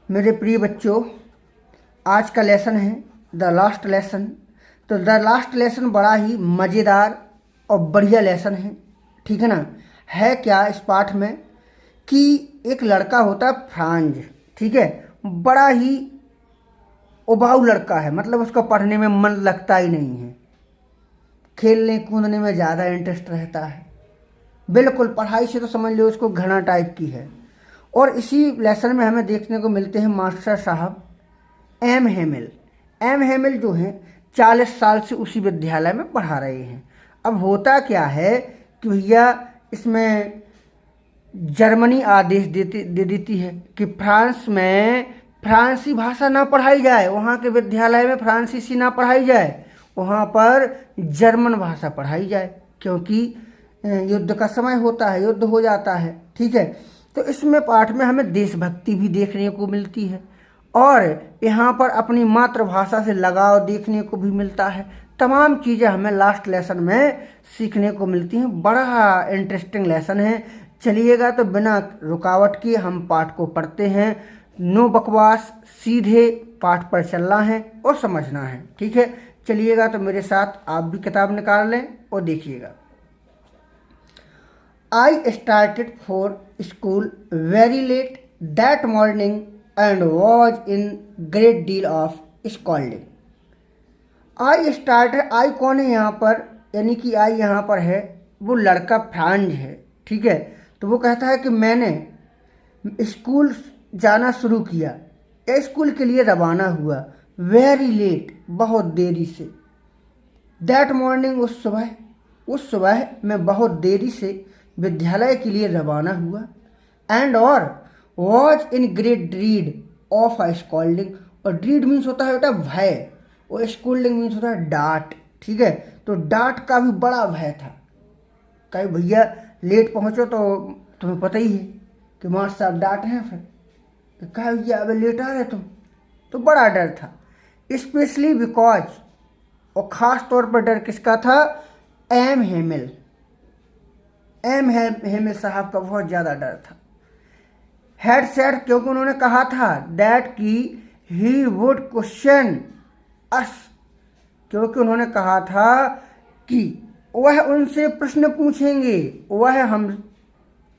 मेरे प्रिय बच्चों, आज का लेसन है द लास्ट लेसन। तो द लास्ट लेसन बड़ा ही मज़ेदार और बढ़िया लेसन है, ठीक है ना। है क्या इस पाठ में कि एक लड़का होता है फ्रांज, ठीक है। बड़ा ही उबाऊ लड़का है, मतलब उसका पढ़ने में मन लगता ही नहीं है, खेलने कूदने में ज़्यादा इंटरेस्ट रहता है। बिल्कुल पढ़ाई से तो समझ लो उसको घृणा टाइप की है। और इसी लेसन में हमें देखने को मिलते हैं मास्टर साहब एम हेमिल। एम हेमिल जो हैं 40 साल से उसी विद्यालय में पढ़ा रहे हैं। अब होता क्या है कि भैया इसमें जर्मनी आदेश दे देती है कि फ्रांस में फ्रांसी भाषा ना पढ़ाई जाए, वहाँ के विद्यालय में फ्रांसीसी ना पढ़ाई जाए, वहाँ पर जर्मन भाषा पढ़ाई जाए, क्योंकि युद्ध का समय होता है, युद्ध हो जाता है, ठीक है। तो इसमें पाठ में हमें देशभक्ति भी देखने को मिलती है और यहाँ पर अपनी मातृभाषा से लगाव देखने को भी मिलता है। तमाम चीज़ें हमें लास्ट लेसन में सीखने को मिलती हैं। बड़ा इंटरेस्टिंग लेसन है। चलिएगा तो बिना रुकावट के हम पाठ को पढ़ते हैं। नो बकवास, सीधे पाठ पर चलना है और समझना है, ठीक है। चलिएगा तो मेरे साथ आप भी किताब निकाल लें और देखिएगा। I started for school very late that morning and was in great deal of scolding. I started, I कौन है यहाँ पर, यानी कि I यहाँ पर है वो लड़का फ्रांज है, ठीक है। तो वो कहता है कि मैंने स्कूल जाना शुरू किया या स्कूल के लिए रवाना हुआ वेरी लेट, बहुत देरी से। दैट मॉर्निंग, उस सुबह मैं बहुत देरी से विद्यालय के लिए रवाना हुआ। एंड और was in great dread of a scolding, और ड्रीड मीन्स होता है बेटा भय, और स्कॉल्डिंग मीन्स होता है डांट, ठीक है। तो डांट का भी बड़ा भय था। कहीं भैया लेट पहुंचो तो तुम्हें पता ही है कि मास्टर साहब डांट हैं, फिर कहा भैया अब लेट आ रहे तुम, तो बड़ा डर था। स्पेशली बिकॉज, और ख़ास तौर पर डर किसका था, एम हेमिल साहब का बहुत ज़्यादा डर था। हैड सेड, क्योंकि उन्होंने कहा था दैट कि ही वुड क्वेश्चन अस, क्योंकि उन्होंने कहा था कि वह उनसे प्रश्न पूछेंगे, वह हम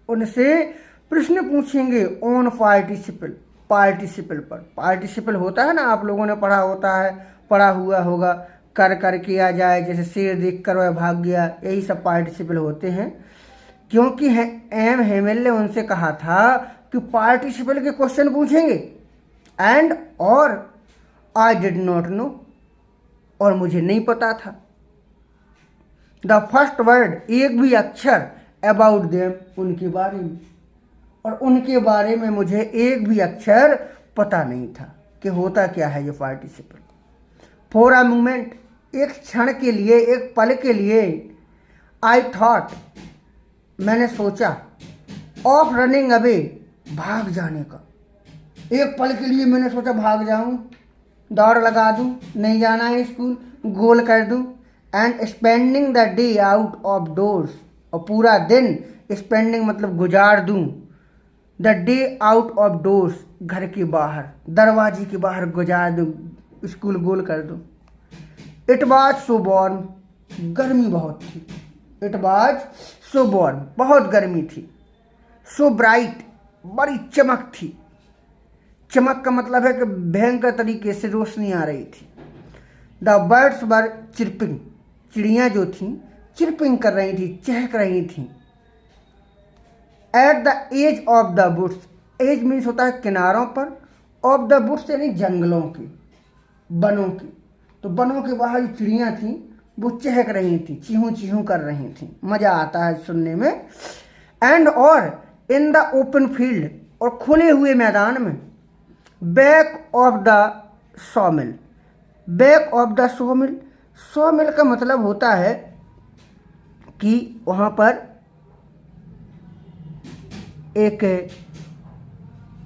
उनसे प्रश्न पूछेंगे ऑन पार्टिसिपल पर। पार्टिसिपल होता है ना, आप लोगों ने पढ़ा हुआ होगा, कर किया जाए, जैसे शेर देख कर वह भाग गया, यही सब पार्टिसिपल होते हैं। क्योंकि एम हेमिल ने उनसे कहा था कि पार्टिसिपल के क्वेश्चन पूछेंगे। एंड और आई डिड नॉट नो, और मुझे नहीं पता था। द फर्स्ट वर्ड, एक भी अक्षर, अबाउट देम, उनके बारे में, और उनके बारे में मुझे एक भी अक्षर पता नहीं था कि होता क्या है ये पार्टिसिपल। फॉर अ मोमेंट, एक क्षण के लिए, एक पल के लिए, आई थॉट, मैंने सोचा, ऑफ रनिंग अवे, भाग जाने का। एक पल के लिए मैंने सोचा भाग जाऊं, दौड़ लगा दूं, नहीं जाना है स्कूल, गोल कर दूं। And spending the day out of doors, और पूरा दिन, स्पेंडिंग मतलब गुजार दूं, the day out of doors, घर के बाहर, दरवाजे के बाहर गुजार दूं, स्कूल गोल कर दूं। इट वॉज सो वार्म, गर्मी बहुत थी। इट वॉज सो वार्म, बहुत गर्मी थी। सो ब्राइट, बड़ी चमक थी। चमक का मतलब है कि भयंकर तरीके से रोशनी आ रही थी। द बर्ड्स वर चिरपिंग, चिड़ियाँ जो थीं चिरपिंग कर रही थी, चहक रही थीं। At the edge of the woods, edge means होता है किनारों पर, ऑफ द बुट्स यानी जंगलों की, बनों की। तो बनों के बाहर जो चिड़ियाँ थीं वो चहक रही थी, चीहू चीहू कर रही थी, मज़ा आता है सुनने में। एंड और इन द ओपन फील्ड, और खुले हुए मैदान में, back of the सॉमिल, back of the सॉमिल, सॉमिल का मतलब होता है कि वहाँ पर एक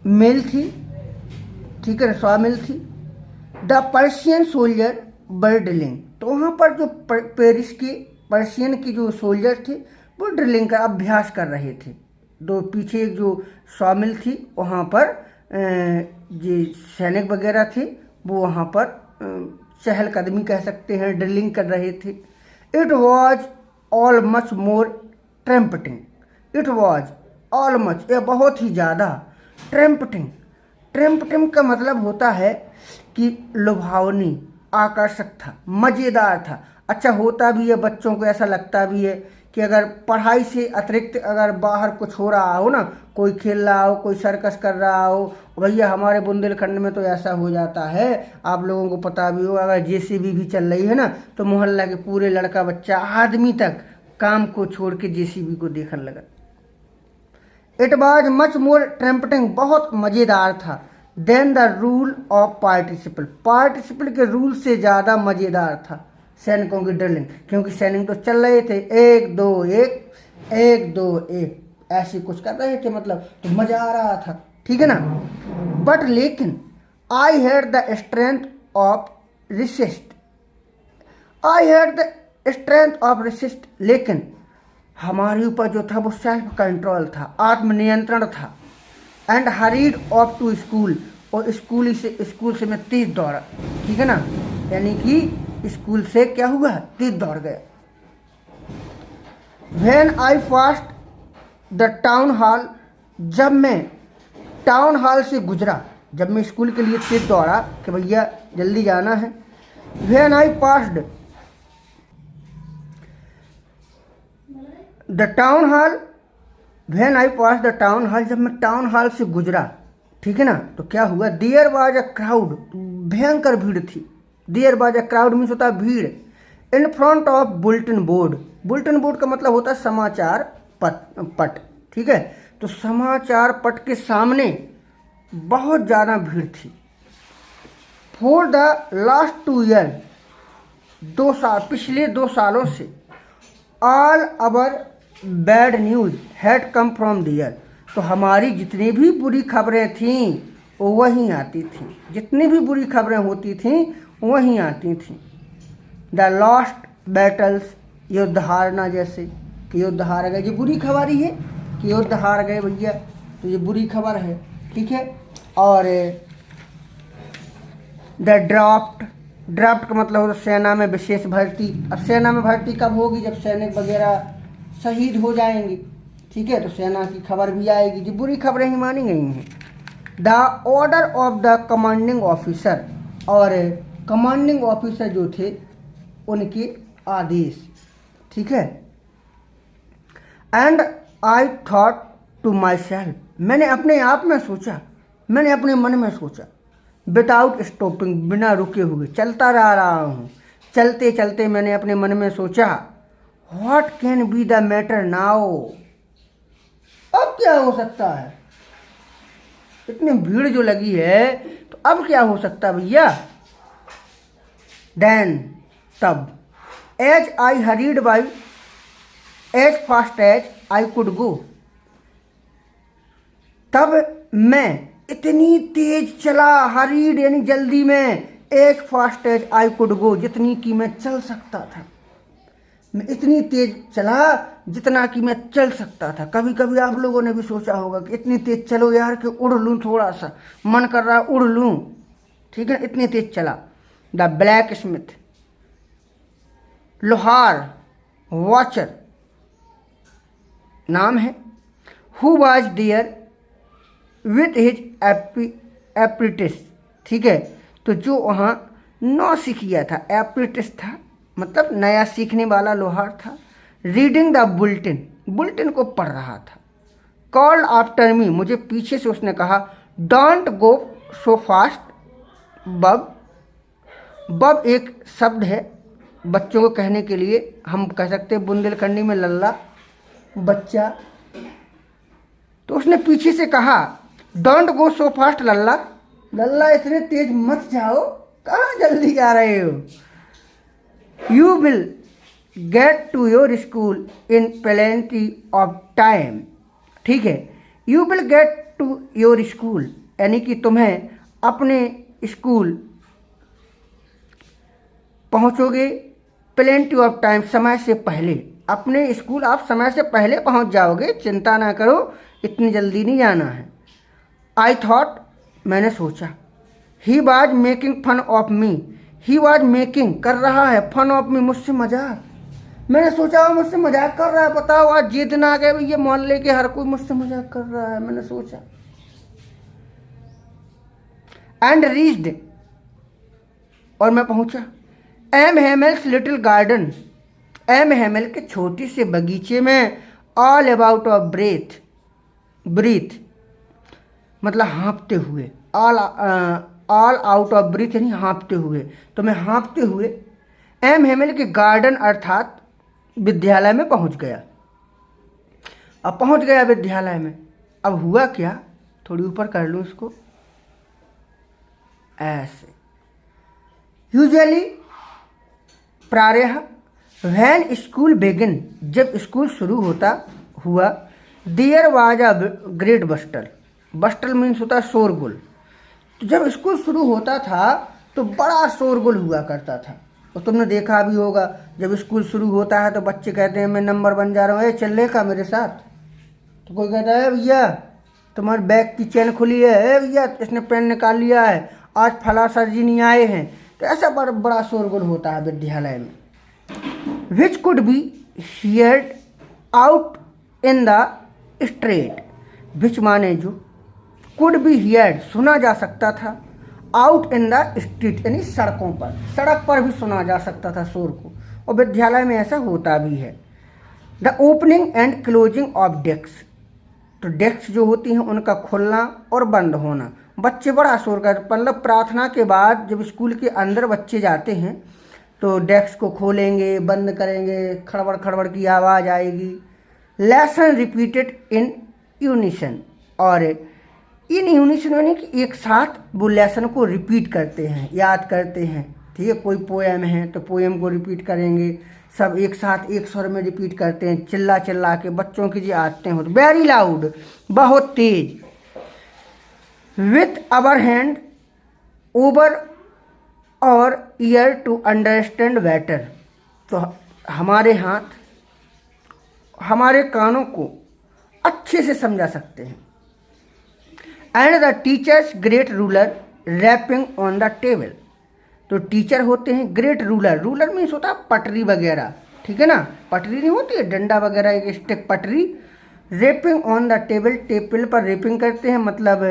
मिल थी, ठीक है, सॉमिल थी। The Persian soldier were drilling, तो वहाँ पर जो पेरिस के पर्शियन की जो सोल्जर थे वो ड्रिलिंग का अभ्यास कर रहे थे। दो पीछे जो सॉमिल थी वहाँ पर जो सैनिक वगैरह थे वो वहाँ पर चहलकदमी कह सकते हैं, ड्रिलिंग कर रहे थे। It was all much more trumpeting, it was all much, यह बहुत ही ज़्यादा, ट्रम्पटिंग, ट्रम्पटिंग का मतलब होता है कि लुभावनी, आकर्षक था, मज़ेदार था। अच्छा होता भी है, बच्चों को ऐसा लगता भी है कि अगर पढ़ाई से अतिरिक्त अगर बाहर कुछ हो रहा हो ना, कोई खेल रहा हो, कोई सर्कस कर रहा हो, भैया हमारे बुंदेलखंड में तो ऐसा हो जाता है, आप लोगों को पता भी हो, अगर जेसीबी भी चल रही है ना तो मोहल्ला के पूरे लड़का बच्चा आदमी तक काम को छोड़ के जेसीबी को देखने लगा। It was much more trumpeting, बहुत मज़ेदार था। Then the rule of participle, participle के रूल से ज़्यादा मज़ेदार था सैनिकों की ड्रिलिंग, क्योंकि सैनिक तो चल रहे थे 1 2 1 1 2 1 ऐसे कुछ कर रहे थे, मतलब तो मज़ा आ रहा था, ठीक है ना। बट लेकिन I had the strength of resist, I had the strength of resist, लेकिन हमारे ऊपर जो था वो सेल्फ कंट्रोल था, आत्मनियंत्रण था। And hurried off to school, और स्कूल से मैं तेज दौड़ा, ठीक है ना, यानी कि स्कूल से क्या हुआ, तेज दौड़ गया। When I passed the town hall, जब मैं टाउन हॉल से गुजरा, जब मैं स्कूल के लिए तेज दौड़ा कि भैया जल्दी जाना है। When I passed the town hall, when I pass the town hall, जब मैं टाउन हॉल से गुजरा, ठीक है ना, तो क्या हुआ, देयर वाज अ क्राउड, भयंकर भीड़ थी। There was a crowd means होता है भीड़। In front of bulletin board, bulletin board का मतलब होता है समाचार पट, ठीक है, तो समाचार पट के सामने बहुत ज़्यादा भीड़ थी। फॉर द लास्ट 2 ईयर, 2 साल, पिछले 2 सालों से, all our bad news had come from there, तो हमारी जितनी भी बुरी खबरें थीं वो वहीं आती थीं, जितनी भी बुरी खबरें होती थीं वहीं आती थीं। द लॉस्ट बैटल्स, युद्ध हारना, जैसे कि युद्ध हार गए, ये बुरी खबर ही है कि युद्ध हार गए भैया, तो ये बुरी खबर है, ठीक है। और द ड्राफ्ट, ड्राफ्ट का मतलब होता है सेना में विशेष भर्ती। अब सेना में भर्ती कब होगी, जब सैनिक वगैरह शहीद हो जाएंगे, ठीक है, तो सेना की खबर भी आएगी, जो बुरी खबरें ही मानी गई हैं। The order of the commanding officer, और कमांडिंग ऑफिसर जो थे उनके आदेश, ठीक है। And I thought to my self, मैंने अपने आप में सोचा, मैंने अपने मन में सोचा, विदाउट स्टॉपिंग, बिना रुके हुए चलता रहा हूँ, चलते चलते मैंने अपने मन में सोचा, what can be the matter now, अब क्या हो सकता है, इतनी भीड़ जो लगी है तो अब क्या हो सकता है भैया। देन, तब, as I hurried by as fast as I could go, तब मैं इतनी तेज चला, हरीड यानी जल्दी में, as fast as I could go, जितनी कि मैं चल सकता था, मैं इतनी तेज चला जितना कि मैं चल सकता था। कभी कभी आप लोगों ने भी सोचा होगा कि इतनी तेज चलो यार कि उड़ लूँ, थोड़ा सा मन कर रहा है उड़ लूँ, ठीक है, इतनी तेज चला। द ब्लैक स्मिथ, लोहार, वॉचर नाम है, who was there with his apprentice, ठीक है, तो जो वहाँ नौ सीखिया था, एप्रेंटिस था मतलब नया सीखने वाला लोहार था। रीडिंग द बुलेटिन, बुलेटिन को पढ़ रहा था। कॉल्ड आफ्टर मी, मुझे पीछे से उसने कहा, डोंट गो सो फास्ट बब, बब एक शब्द है बच्चों को कहने के लिए, हम कह सकते हैं बुंदेलखंडी में लल्ला, बच्चा, तो उसने पीछे से कहा, डोंट गो सो फास्ट लल्ला, लल्ला इतने तेज मत जाओ, कहाँ जल्दी जा रहे हो। You will get to your school in plenty of time, ठीक है, you will get to your school यानी कि तुम्हें अपने स्कूल पहुँचोगे, प्लेंटी ऑफ टाइम समय से पहले, अपने स्कूल आप समय से पहले पहुँच जाओगे, चिंता ना करो, इतनी जल्दी नहीं जाना है। आई थॉट मैंने सोचा, he was making fun of me, he was making कर रहा है, फन ऑफ मी मुझसे मजाक। मैंने सोचा वो मुझसे मजाक कर रहा है, बताओ आज ये दिन आ गए ये मोहल्ले के हर कोई मुझसे मजाक कर रहा है, मैंने सोचा। एंड रीच्ड, और मैं पहुंचा, M Hamel's little garden, M Hamel के छोटे से बगीचे में, all about of breath, breath मतलब हाँफते हुए, ऑल आउट ऑफ ब्रीथ यानी हाँफते हुए। तो मैं हाँफते हुए एम हेमल के गार्डन अर्थात विद्यालय में पहुंच गया। अब पहुंच गया विद्यालय में, अब हुआ क्या, थोड़ी ऊपर कर लूँ इसको, ऐसे। यूजुअली प्रायः व्हेन स्कूल बिगिन, जब स्कूल शुरू होता हुआ, there was a great bustle, bustle means होता है शोरगुल। तो जब स्कूल शुरू होता था तो बड़ा शोरगुल हुआ करता था। और तुमने देखा भी होगा जब स्कूल शुरू होता है तो बच्चे कहते हैं मैं नंबर 1 जा रहा हूँ, चल लेगा मेरे साथ। तो कोई कहता है भैया तुम्हारे बैग की चेन खुली है, भैया इसने पेन निकाल लिया है, आज फला सर जी नहीं आए हैं। तो ऐसा बड़ा शोरगुल होता है विद्यालय में। Which could be heard out in the street, which माने जो, कुड बी हियर्ड सुना जा सकता था, आउट इन द स्ट्रीट यानी सड़कों पर, सड़क पर भी सुना जा सकता था शोर को। और विद्यालय में ऐसा होता भी है। The opening and closing of desk, तो डेस्क जो होती हैं उनका खुलना और बंद होना, बच्चे बड़ा शोर कर, मतलब प्रार्थना के बाद जब स्कूल के अंदर बच्चे जाते हैं तो डेस्क को खोलेंगे बंद करेंगे, खड़बड़ खड़बड़ की आवाज़ आएगी। लेसन रिपीटेड इन यूनिसन, और इन यूनिसन यानी कि एक साथ वो लेसन को रिपीट करते हैं, याद करते हैं। ठीक है, कोई पोएम है तो पोएम को रिपीट करेंगे, सब एक साथ एक स्वर में रिपीट करते हैं, चिल्ला चिल्ला के। बच्चों की जो आदतें होती, वेरी लाउड बहुत तेज। विथ अवर हैंड ओवर और ईयर टू अंडरस्टैंड बेटर, तो हमारे हाथ हमारे कानों को अच्छे से समझा सकते हैं। And the teachers great ruler rapping on the table, तो टीचर होते हैं ग्रेट रूलर, रूलर मीन्स होता है पटरी वगैरह, ठीक है ना, पटरी नहीं होती है डंडा वगैरह, एक स्टिक पटरी। Rapping on the table, table पर रैपिंग करते हैं मतलब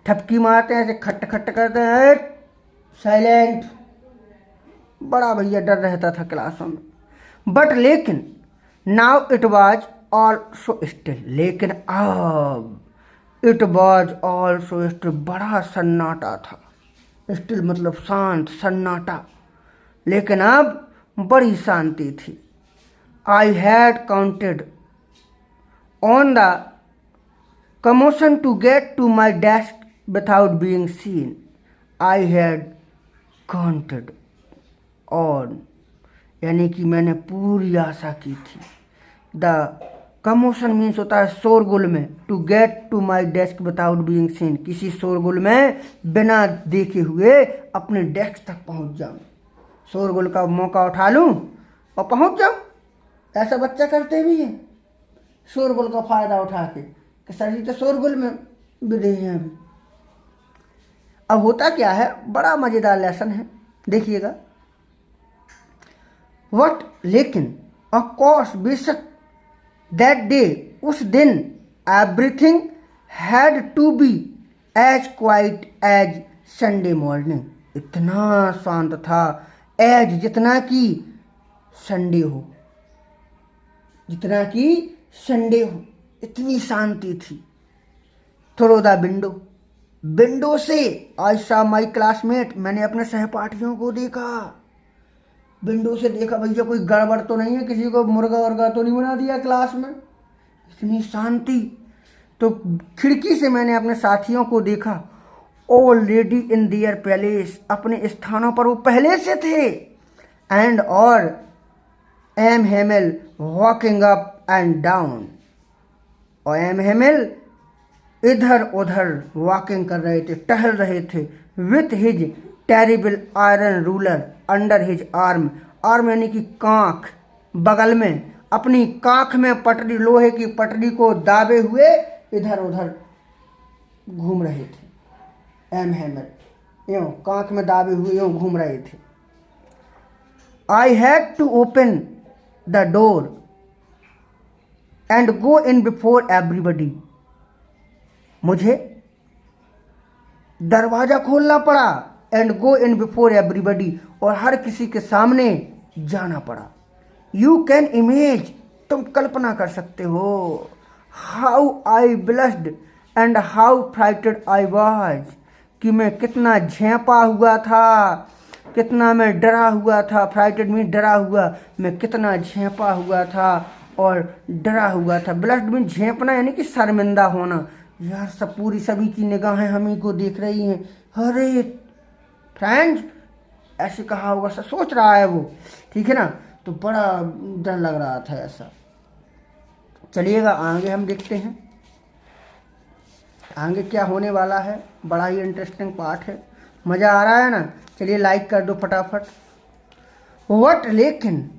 ठपकी मारते हैं, ऐसे खट खट करते हैं, साइलेंट। बड़ा भैया डर रहता था क्लासों में। बट लेकिन now it was also still, लेकिन अब इट वॉज ऑल्सो स्टिल, बड़ा सन्नाटा था। स्टिल मतलब शांत, सन्नाटा, लेकिन अब बड़ी शांति थी। I had counted on the commotion to get to my desk without being seen. I had counted on, यानी कि मैंने पूरी आशा की थी। द कमोशन मीन्स होता है शोरगुल में, to get to my desk without being seen, किसी शोरगुल में बिना देखे हुए अपने डेस्क तक पहुंच जाऊं, शोरगुल का मौका उठा लूं और पहुंच जाऊं। ऐसा बच्चा करते भी हैं, शोरगुल का फायदा उठा के कि सर जी तो शोरगुल में भी रहे हैं अभी। अब होता क्या है, बड़ा मज़ेदार लेसन है, देखिएगा। वट, लेकिन, ऑफ कोर्स बेशक, दैट डे, उस दिन, everything had to be as quiet as Sunday morning, इतना शांत था, एज जितना कि संडे हो, जितना कि संडे हो, इतनी शांति थी। थ्रू द विंडो, विंडो से आई सॉ माई क्लासमेट, मैंने अपने सहपाठियों को देखा, विंडो से देखा भैया कोई गड़बड़ तो नहीं है, किसी को मुर्गा वर्गा तो नहीं बना दिया क्लास में, इतनी शांति। तो खिड़की से मैंने अपने साथियों को देखा, ऑलरेडी इन दियर पैलेस, अपने स्थानों पर वो पहले से थे। एंड और M Hamel walking up and down, और एम हेमल इधर उधर वॉकिंग कर रहे थे, टहल रहे थे। With his terrible iron ruler under his arm, arm यानी कि कांख, बगल में, अपनी कांख में पटरी, लोहे की पटरी को दाबे हुए इधर उधर घूम रहे थे। एम हैमिल यूँ कांख में दाबे हुए यूँ घूम रहे थे। I had to open the door and go in before everybody. मुझे दरवाजा खोलना पड़ा, and go in before everybody, और हर किसी के सामने जाना पड़ा। यू कैन इमेज, तुम कल्पना कर सकते हो, how I blessed and how frightened I was, कि मैं कितना झेंपा हुआ था, कितना मैं डरा हुआ था। फ्राइटेड मीन डरा हुआ, मैं कितना झेंपा हुआ था और डरा हुआ था। ब्लस्ड मीन झेंपना यानी कि शर्मिंदा होना। यार सब पूरी सभी की निगाहें हम ही को देख रही हैं। अरे फ्रेंड्स ऐसे कहा होगा, सोच रहा है वो, ठीक है ना। तो बड़ा डर लग रहा था ऐसा। चलिएगा आगे हम देखते हैं आगे क्या होने वाला है। बड़ा ही इंटरेस्टिंग पार्ट है, मज़ा आ रहा है ना। चलिए लाइक कर दो फटाफट। वट लेकिन,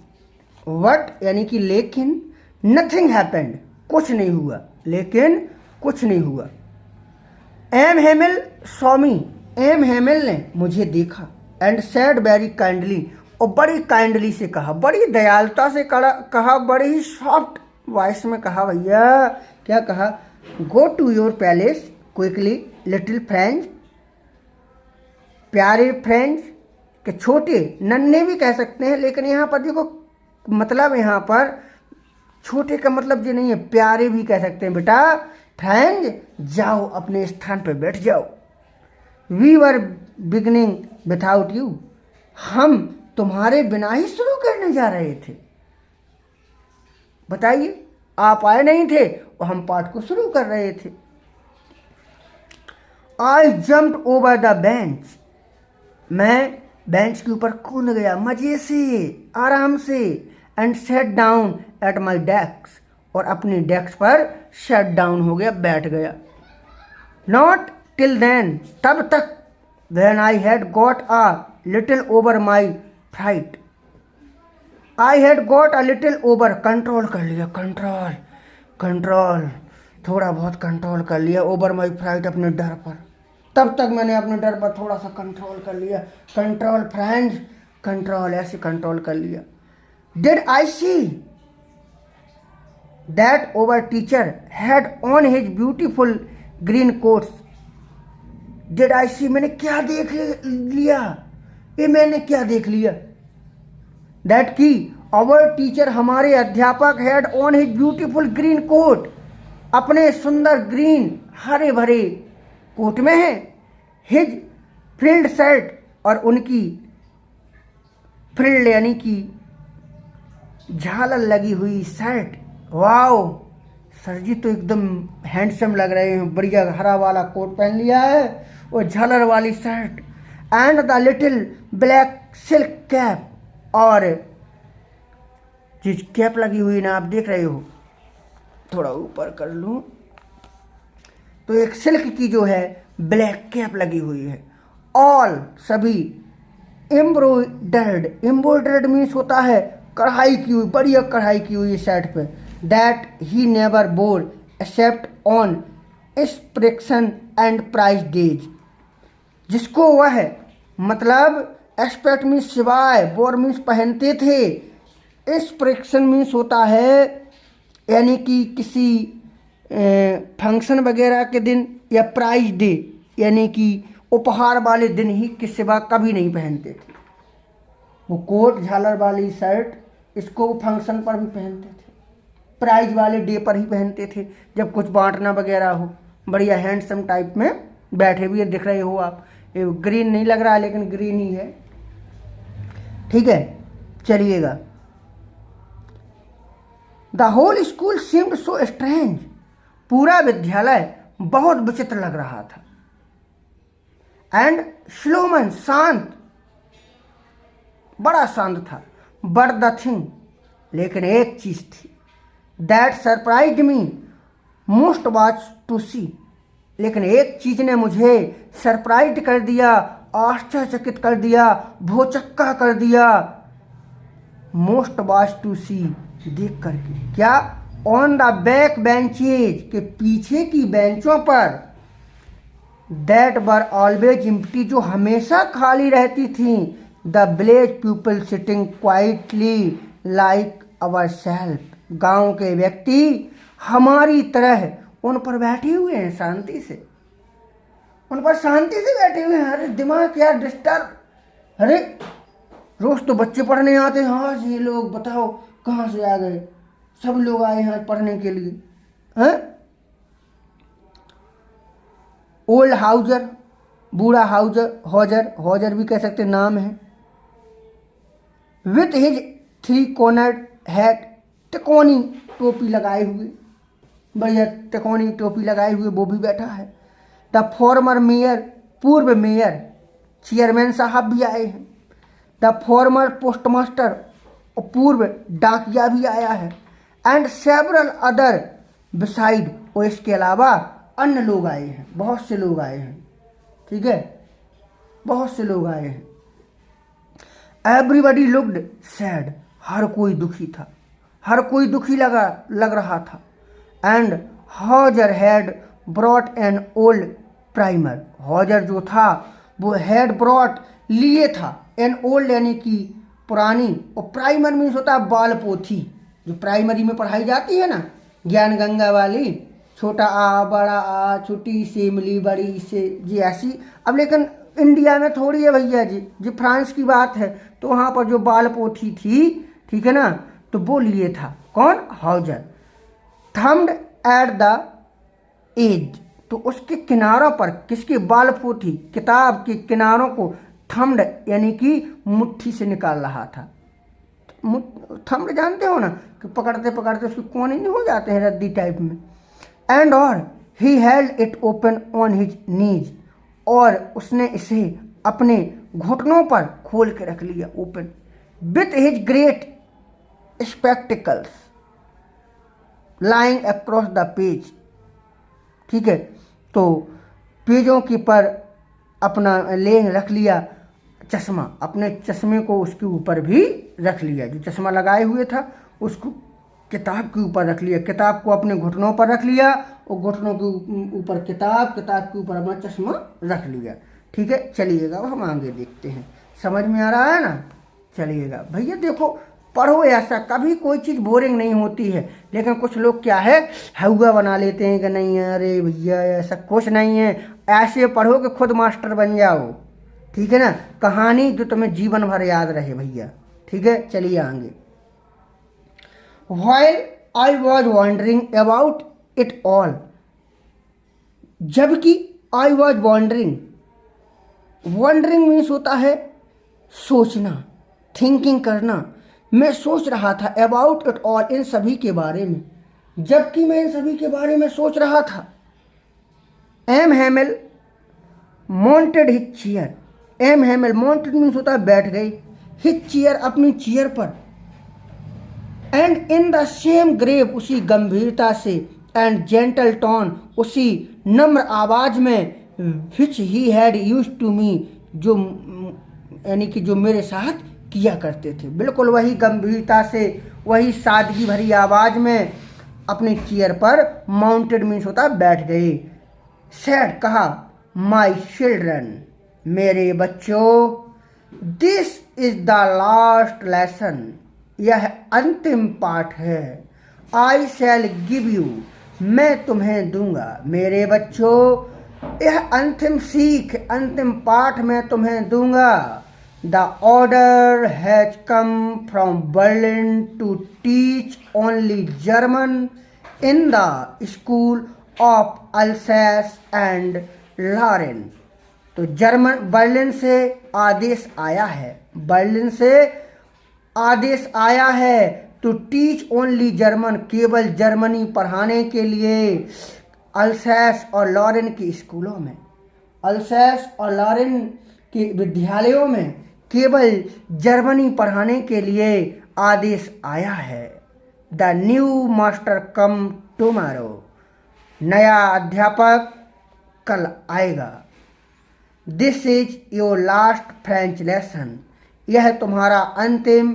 वट यानी कि लेकिन, नथिंग हैपेंड, कुछ नहीं हुआ, लेकिन कुछ नहीं हुआ। M Hamel saw me, M Hamel ने मुझे देखा, एंड सेड वेरी काइंडली, और बड़ी काइंडली से कहा, बड़ी दयालुता से कहा, बड़ी ही सॉफ्ट वॉइस में कहा। भैया क्या कहा? Go to your palace quickly little friends, प्यारे फ्रेंड्स, के छोटे, नन्हे भी कह सकते हैं, लेकिन यहाँ पर देखो मतलब यहाँ पर छोटे का मतलब ये नहीं है, प्यारे भी कह सकते हैं बेटा। फ्रेंड्स जाओ अपने स्थान पर बैठ जाओ। We were beginning without you, हम तुम्हारे बिना ही शुरू करने जा रहे थे। बताइए, आप आए नहीं थे और हम पाठ को शुरू कर रहे थे। आई जम्प्ड ओवर द बेंच, मैं बेंच के ऊपर कूद गया मजे से, आराम से। And set down at my desk, और अपने डेस्क पर सेट डाउन हो गया, बैठ गया। नॉट टिल देन, तब तक, when I had got a little over my fright, I had got a little over, control कर लिया, कंट्रोल थोड़ा बहुत कंट्रोल कर लिया, ओवर माई फ्राइट, अपने डर पर। तब तक मैंने अपने डर पर थोड़ा सा कंट्रोल कर लिया। कंट्रोल फ्रेंड्स, कंट्रोल, ऐसे कंट्रोल कर लिया। Did I see that over teacher had on his beautiful green coats, did I see, मैंने क्या देख लिया, ये मैंने क्या देख लिया। दैट की आवर टीचर, हमारे अध्यापक, had on his beautiful green coat, अपने सुंदर ग्रीन हरे भरे कोट में है। हिज फ्रिल्ड शर्ट, और उनकी फ्रिल्ड यानी कि झालर लगी हुई शर्ट। वाओ सर जी तो एकदम हैंडसम लग रहे हैं, बढ़िया हरा वाला कोट पहन लिया है और झालर वाली shirt. And the little black silk cap, और जिस कैप लगी हुई ना, आप देख रहे हो, थोड़ा ऊपर कर लूं तो एक सिल्क की जो है ब्लैक कैप लगी हुई है। ऑल, सभी, एम्ब्रॉयडर्ड मीन्स होता है कढ़ाई की हुई, बढ़िया कढ़ाई की हुई शर्ट पे। That he never wore except on inspection and prize days, जिसको वह मतलब एक्सपेक्ट मीन्स सिवाय, बोर मीन्स पहनते थे, इंस्पेक्शन मीन्स होता है यानी कि किसी फंक्शन वगैरह के दिन, या प्राइज डे यानी कि उपहार वाले दिन ही के सिवा कभी नहीं पहनते थे। वो कोट झालर वाली शर्ट, इसको वो फंक्शन पर भी पहनते थे, प्राइज वाले डे पर ही पहनते थे, जब कुछ बांटना वगैरह हो। बढ़िया हैंडसम टाइप में बैठे हुए दिख रहे हो आप। ये ग्रीन नहीं लग रहा है लेकिन ग्रीन ही है, ठीक है। चलिएगा। The whole school seemed so strange, पूरा विद्यालय बहुत विचित्र लग रहा था। एंड स्लोमन, शांत, बड़ा शांत था। बट द थिंग, लेकिन एक चीज थी, that surprised me most was to see, लेकिन एक चीज ने मुझे सरप्राइज कर दिया, आश्चर्यचकित कर दिया, भौचक्का कर दिया। मोस्ट वाज टू सी, देख करके। क्या? ऑन द बैक बेंचेज, के पीछे की बेंचों पर। दैट वर ऑलवेज एम्प्टी, जो हमेशा खाली रहती थी। The village people sitting quietly like our self, गाँव के व्यक्ति हमारी तरह उन पर बैठे हुए हैं, शांति से, उन पर शांति से बैठे हुए हैं। अरे दिमाग क्या डिस्टर्ब, अरे रोज तो बच्चे पढ़ने आते हैं, हाँ ये लोग बताओ कहाँ से आ गए, सब लोग आए हैं पढ़ने के लिए, हैं। ओल्ड हाउजर, बूढ़ा हाउजर, हॉजर, हॉजर भी कह सकते नाम है। विथ हिज 3 कॉर्नर्ड हैट, तिकोनी टोपी लगाए हुए, बढ़िया तिकोनी टोपी लगाए हुए वो भी बैठा है। द फॉर्मर मेयर, पूर्व मेयर, चेयरमैन साहब भी आए हैं। द फॉर्मर पोस्टमास्टर, पूर्व डाकिया भी आया है। एंड सेवरल अदर बिसाइड, और इसके अलावा अन्य लोग आए हैं, बहुत से लोग आए हैं, ठीक है, बहुत से लोग आए हैं। एवरीबडी लुक्ड सैड, हर कोई दुखी था, हर कोई दुखी लग रहा था। And Hauser had brought an old primer, Hauser जो था वो हैड ब्रॉट लिए था, एन ओल्ड यानी कि पुरानी, और प्राइमर मीन्स होता है बाल पोथी, जो प्राइमरी में पढ़ाई जाती है ना, ज्ञान गंगा वाली, छोटा आ बड़ा आ, छोटी से मिली बड़ी से, जी ऐसी। अब लेकिन इंडिया में थोड़ी है भैया जी फ्रांस की बात है, तो वहाँ पर जो बाल पोथी थी, ठीक है ना, तो वो लिए था कौन, हॉजर। थम्ड एट द एज, तो उसके किनारों पर, किसके बाल पोथी, किताब के किनारों को थम्ड यानी कि मुट्ठी से निकाल रहा था। थम्ड जानते हो ना, कि पकड़ते पकड़ते उसके कोने नहीं हो जाते हैं रद्दी टाइप में। एंड और he held it open on his knees, और उसने इसे अपने घुटनों पर खोल के रख लिया, open. With his great spectacles lying across the page, ठीक है, तो पेजों के पर अपना ले रख लिया चश्मा, अपने चश्मे को उसके ऊपर भी रख लिया, जो चश्मा लगाए हुए था उसको किताब के ऊपर रख लिया, किताब को अपने घुटनों पर रख लिया, और घुटनों के ऊपर किताब, किताब के ऊपर अपना चश्मा रख लिया, ठीक है। चलिएगा अब हम आगे देखते हैं, समझ में आ रहा है ना, चलिएगा भैया। देखो पढ़ो, ऐसा कभी कोई चीज़ बोरिंग नहीं होती है, लेकिन कुछ लोग क्या है हौवा बना लेते हैं कि नहीं अरे भैया ऐसा कुछ नहीं है, ऐसे पढ़ो कि खुद मास्टर बन जाओ, ठीक है ना, कहानी जो तुम्हें जीवन भर याद रहे भैया, ठीक है। चलिए आगे। While I was wondering about it all, जबकि I was wondering, wondering means होता है सोचना, थिंकिंग करना, मैं सोच रहा था about it all, इन सभी के बारे में, जबकि मैं इन सभी के बारे में सोच रहा था। M Hamel mounted his chair, M Hamel mounted means होता है बैठ गई, his chair अपनी चेयर पर, and in the same grave, उसी गंभीरता से, एंड जेंटल टोन, उसी नम्र आवाज में, which he had used to me, जो यानी कि जो मेरे साथ किया करते थे, बिल्कुल वही गंभीरता से, वही सादगी भरी आवाज में अपनी चेयर पर, माउंटेड मीन्स होता बैठ गए। सैड कहा, माई चिल्ड्रन, मेरे बच्चों, this is the last lesson, यह अंतिम पाठ है। आई शैल गिव यू, मैं तुम्हें दूंगा, मेरे बच्चों, यह अंतिम सीख, अंतिम पाठ मैं तुम्हें दूंगा। The order has come from Berlin to teach only German in the school of Alsace and Lorraine, तो जर्मन बर्लिन से आदेश आया है, बर्लिन से आदेश आया है, टू टीच ओनली जर्मन, केवल जर्मनी पढ़ाने के लिए, अल्सैस और लॉरेन के स्कूलों में, अल्सैस और लॉरेन के विद्यालयों में केवल जर्मनी पढ़ाने के लिए आदेश आया है। The new master come tomorrow, नया अध्यापक कल आएगा। This is your last French lesson, यह तुम्हारा अंतिम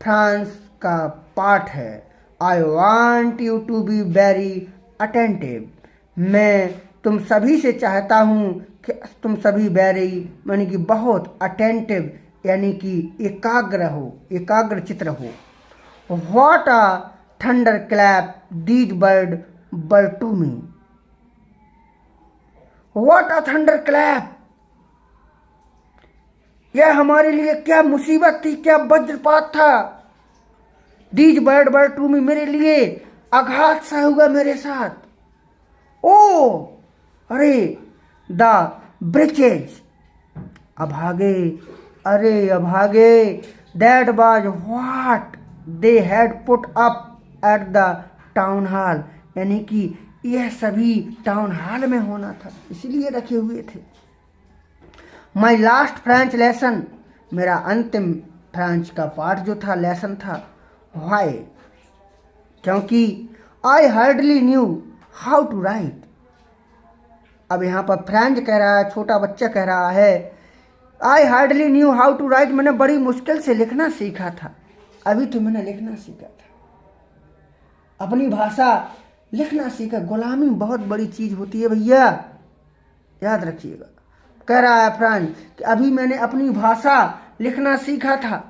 फ्रांस का पाठ है। I want you to be very attentive, मैं तुम सभी से चाहता हूँ कि तुम सभी वेरी यानी कि बहुत अटेंटिव यानी कि एकाग्र हो, एकाग्रचित रहो। What a thunder clap these bird were to me. What a thunder clap, यह हमारे लिए क्या मुसीबत थी, क्या वज्रपात था। These bird were to me, मेरे लिए आघात सा हुआ मेरे साथ। ओ अरे, द ब्रिचेज, अभागे, अरे अभागे, that was what they had put up at the town hall, यानी कि यह सभी टाउन हॉल में होना था, इसलिए रखे हुए थे। माई लास्ट फ्रेंच लेसन, मेरा अंतिम फ्रेंच का पाठ जो था, लेसन था। वाई, क्योंकि I hardly knew how to write. अब यहाँ पर फ्रेंच कह रहा है, छोटा बच्चा कह रहा है I hardly knew how to write, मैंने बड़ी मुश्किल से लिखना सीखा था। अभी तो मैंने लिखना सीखा था, अपनी भाषा लिखना सीखा। गुलामी बहुत बड़ी चीज होती है भैया, याद रखिएगा। कह रहा है फ्रेंच कि अभी मैंने अपनी भाषा लिखना सीखा था।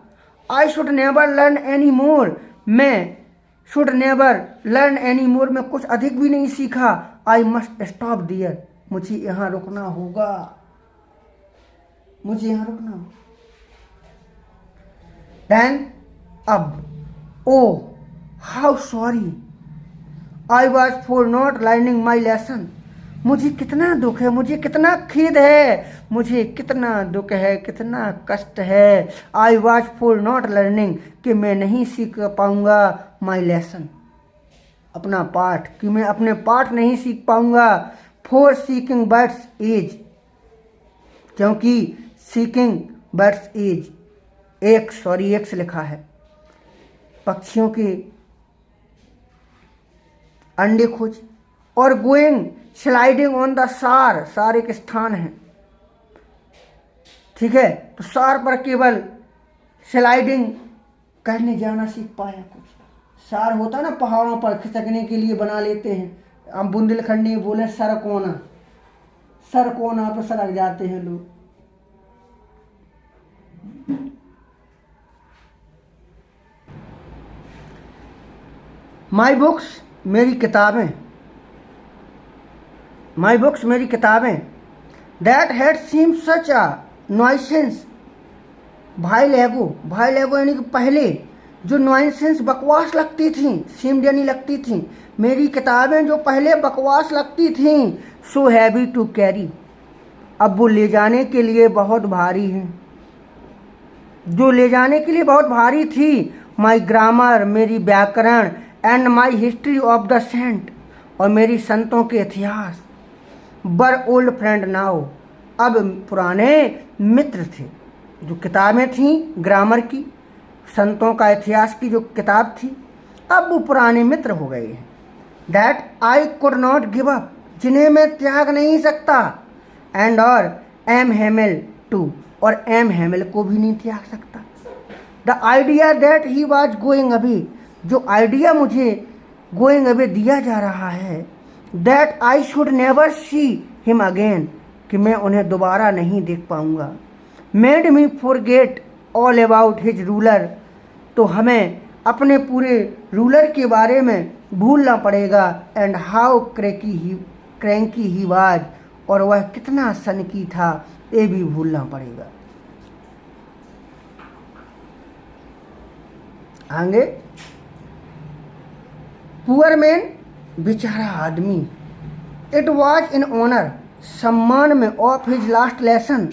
I should never learn any more, मैं should never learn any more, मैं कुछ अधिक भी नहीं सीखा। आई मस्ट स्टॉप दियर, मुझे यहाँ रुकना होगा, मुझे यहाँ रुकना होगा। देन अब, oh how sorry I was for not learning my lesson, मुझे कितना दुख है, मुझे कितना खेद है, मुझे कितना दुख है, कितना कष्ट है। आई वॉज फॉर नॉट लर्निंग, कि मैं नहीं सीख पाऊंगा माई लेसन, अपना पाठ, कि मैं अपने पाठ नहीं सीख पाऊंगा। फॉर सीकिंग बर्ड्स एज, क्योंकि सीकिंग बर्ड्स एज, एक्स लिखा है, पक्षियों के अंडे खोज। और गोइंग स्लाइडिंग ऑन द सार, सार एक स्थान है, ठीक है, तो सार पर केवल स्लाइडिंग करने जाना सीख पाया। कुछ सार होता ना पहाड़ों पर खिसकने के लिए बना लेते हैं, हम बुंदेलखंडी बोले सरकोना, सरकोना पर सरक जाते हैं लोग। माई बुक्स, मेरी किताबें, माई बुक्स, मेरी किताबें। That had seem such a nuisance, भाई लेगो यानी कि पहले जो नॉइसेंस बकवास लगती थी, सीम्ड यानी लगती थी, मेरी किताबें जो पहले बकवास लगती थी। सो हैवी टू कैरी, अब वो ले जाने के लिए बहुत भारी हैं, जो ले जाने के लिए बहुत भारी थी। माई ग्रामर, मेरी व्याकरण, and my history of the saint, और मेरी संतों के इतिहास। बर ओल्ड फ्रेंड नाउ, अब पुराने मित्र थे। जो किताबें थीं ग्रामर की, संतों का इतिहास की जो किताब थी, अब वो पुराने मित्र हो गए हैं। That I could not give up, जिन्हें मैं त्याग नहीं सकता। एंड और एम हेमिल टू, और एम हेमिल को भी नहीं त्याग सकता। The idea that he was going away, जो आइडिया मुझे गोइंग अवे दिया जा रहा है, that I should never see him again, कि मैं उन्हें दोबारा नहीं देख पाऊंगा। Made me forget all about his ruler, तो हमें अपने पूरे रूलर के बारे में भूलना पड़ेगा। And how cranky he was, और वह कितना सनकी था, ये भी भूलना पड़ेगा। आगे, पुअर मैन, बेचारा आदमी। इट वॉज इन ऑनर, सम्मान में, of his last lesson,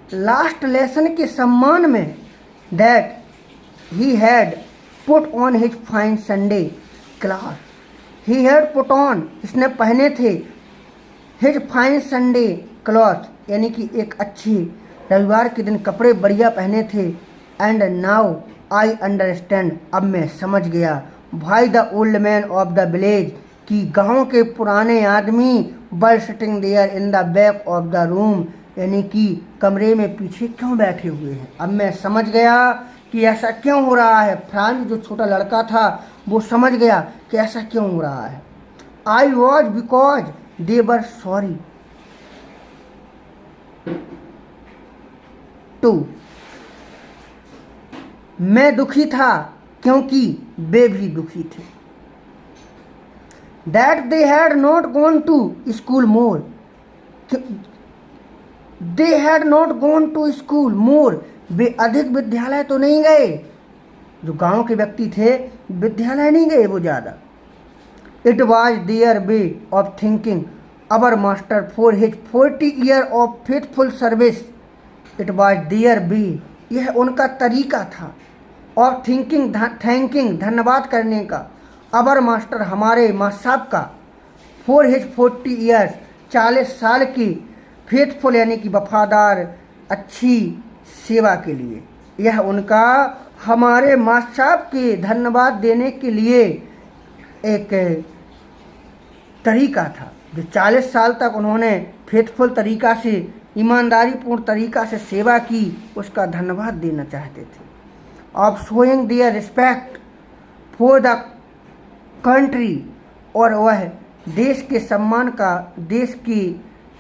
last lesson के सम्मान में। That he had put on his fine Sunday cloth, he had put on, इसने पहने थे, हिज फाइन संडे क्लॉथ, यानी कि एक अच्छी रविवार के दिन कपड़े बढ़िया पहने थे। एंड नाउ आई अंडरस्टैंड, अब मैं समझ गया। भाई the old man of the village, कि गांव के पुराने आदमी were sitting there in the back of the room, यानी कि कमरे में पीछे क्यों बैठे हुए हैं। अब मैं समझ गया कि ऐसा क्यों हो रहा है। फ्रांस जो छोटा लड़का था वो समझ गया कि ऐसा क्यों हो रहा है। I was because they were sorry, 2, मैं दुखी था क्योंकि वे भी दुखी थे। That they had not gone to school more. They had not gone to school more. वे अधिक विद्यालय तो नहीं गए। जो गांव के व्यक्ति थे विद्यालय नहीं गए वो ज़्यादा। It was their way of thinking. Our master for his 40 years of faithful service. It was their way. यह उनका तरीका था। और थैंकिंग धन्यवाद करने का। अवर मास्टर हमारे मास्टर साहब का फॉर हिज 40 ईयर्स 40 साल की फेथफुल यानी कि वफादार अच्छी सेवा के लिए। यह उनका हमारे मास्टर साहब के धन्यवाद देने के लिए एक तरीका था। जो 40 साल तक उन्होंने फेथफुल तरीका से ईमानदारीपूर्ण तरीका से सेवा की उसका धन्यवाद देना चाहते थे। Of showing there respect for the country और वह देश के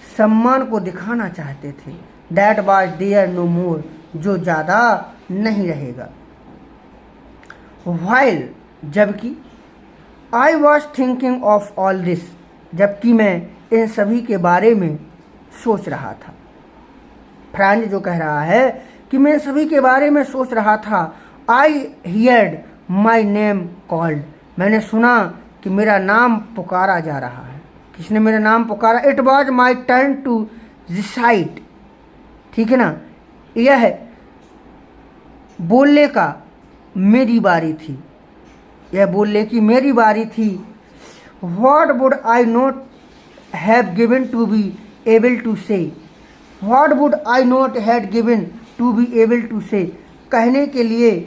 सम्मान को दिखाना चाहते थे। दैट वाज देयर नो मोर जो ज़्यादा नहीं रहेगा। वाइल जबकि I was thinking of all this जबकि मैं इन सभी के बारे में सोच रहा था। फ्रांज जो कह रहा है कि मैं सभी के बारे में सोच रहा था। आई हियर्ड माई नेम कॉल्ड मैंने सुना कि मेरा नाम पुकारा जा रहा है। किसने मेरा नाम पुकारा? It was my turn to recite. ठीक है ना, यह बोलने का मेरी बारी थी। यह बोलने की मेरी बारी थी। What would I not have given to be able to say. What would I not have given to be able to say कहने के लिए,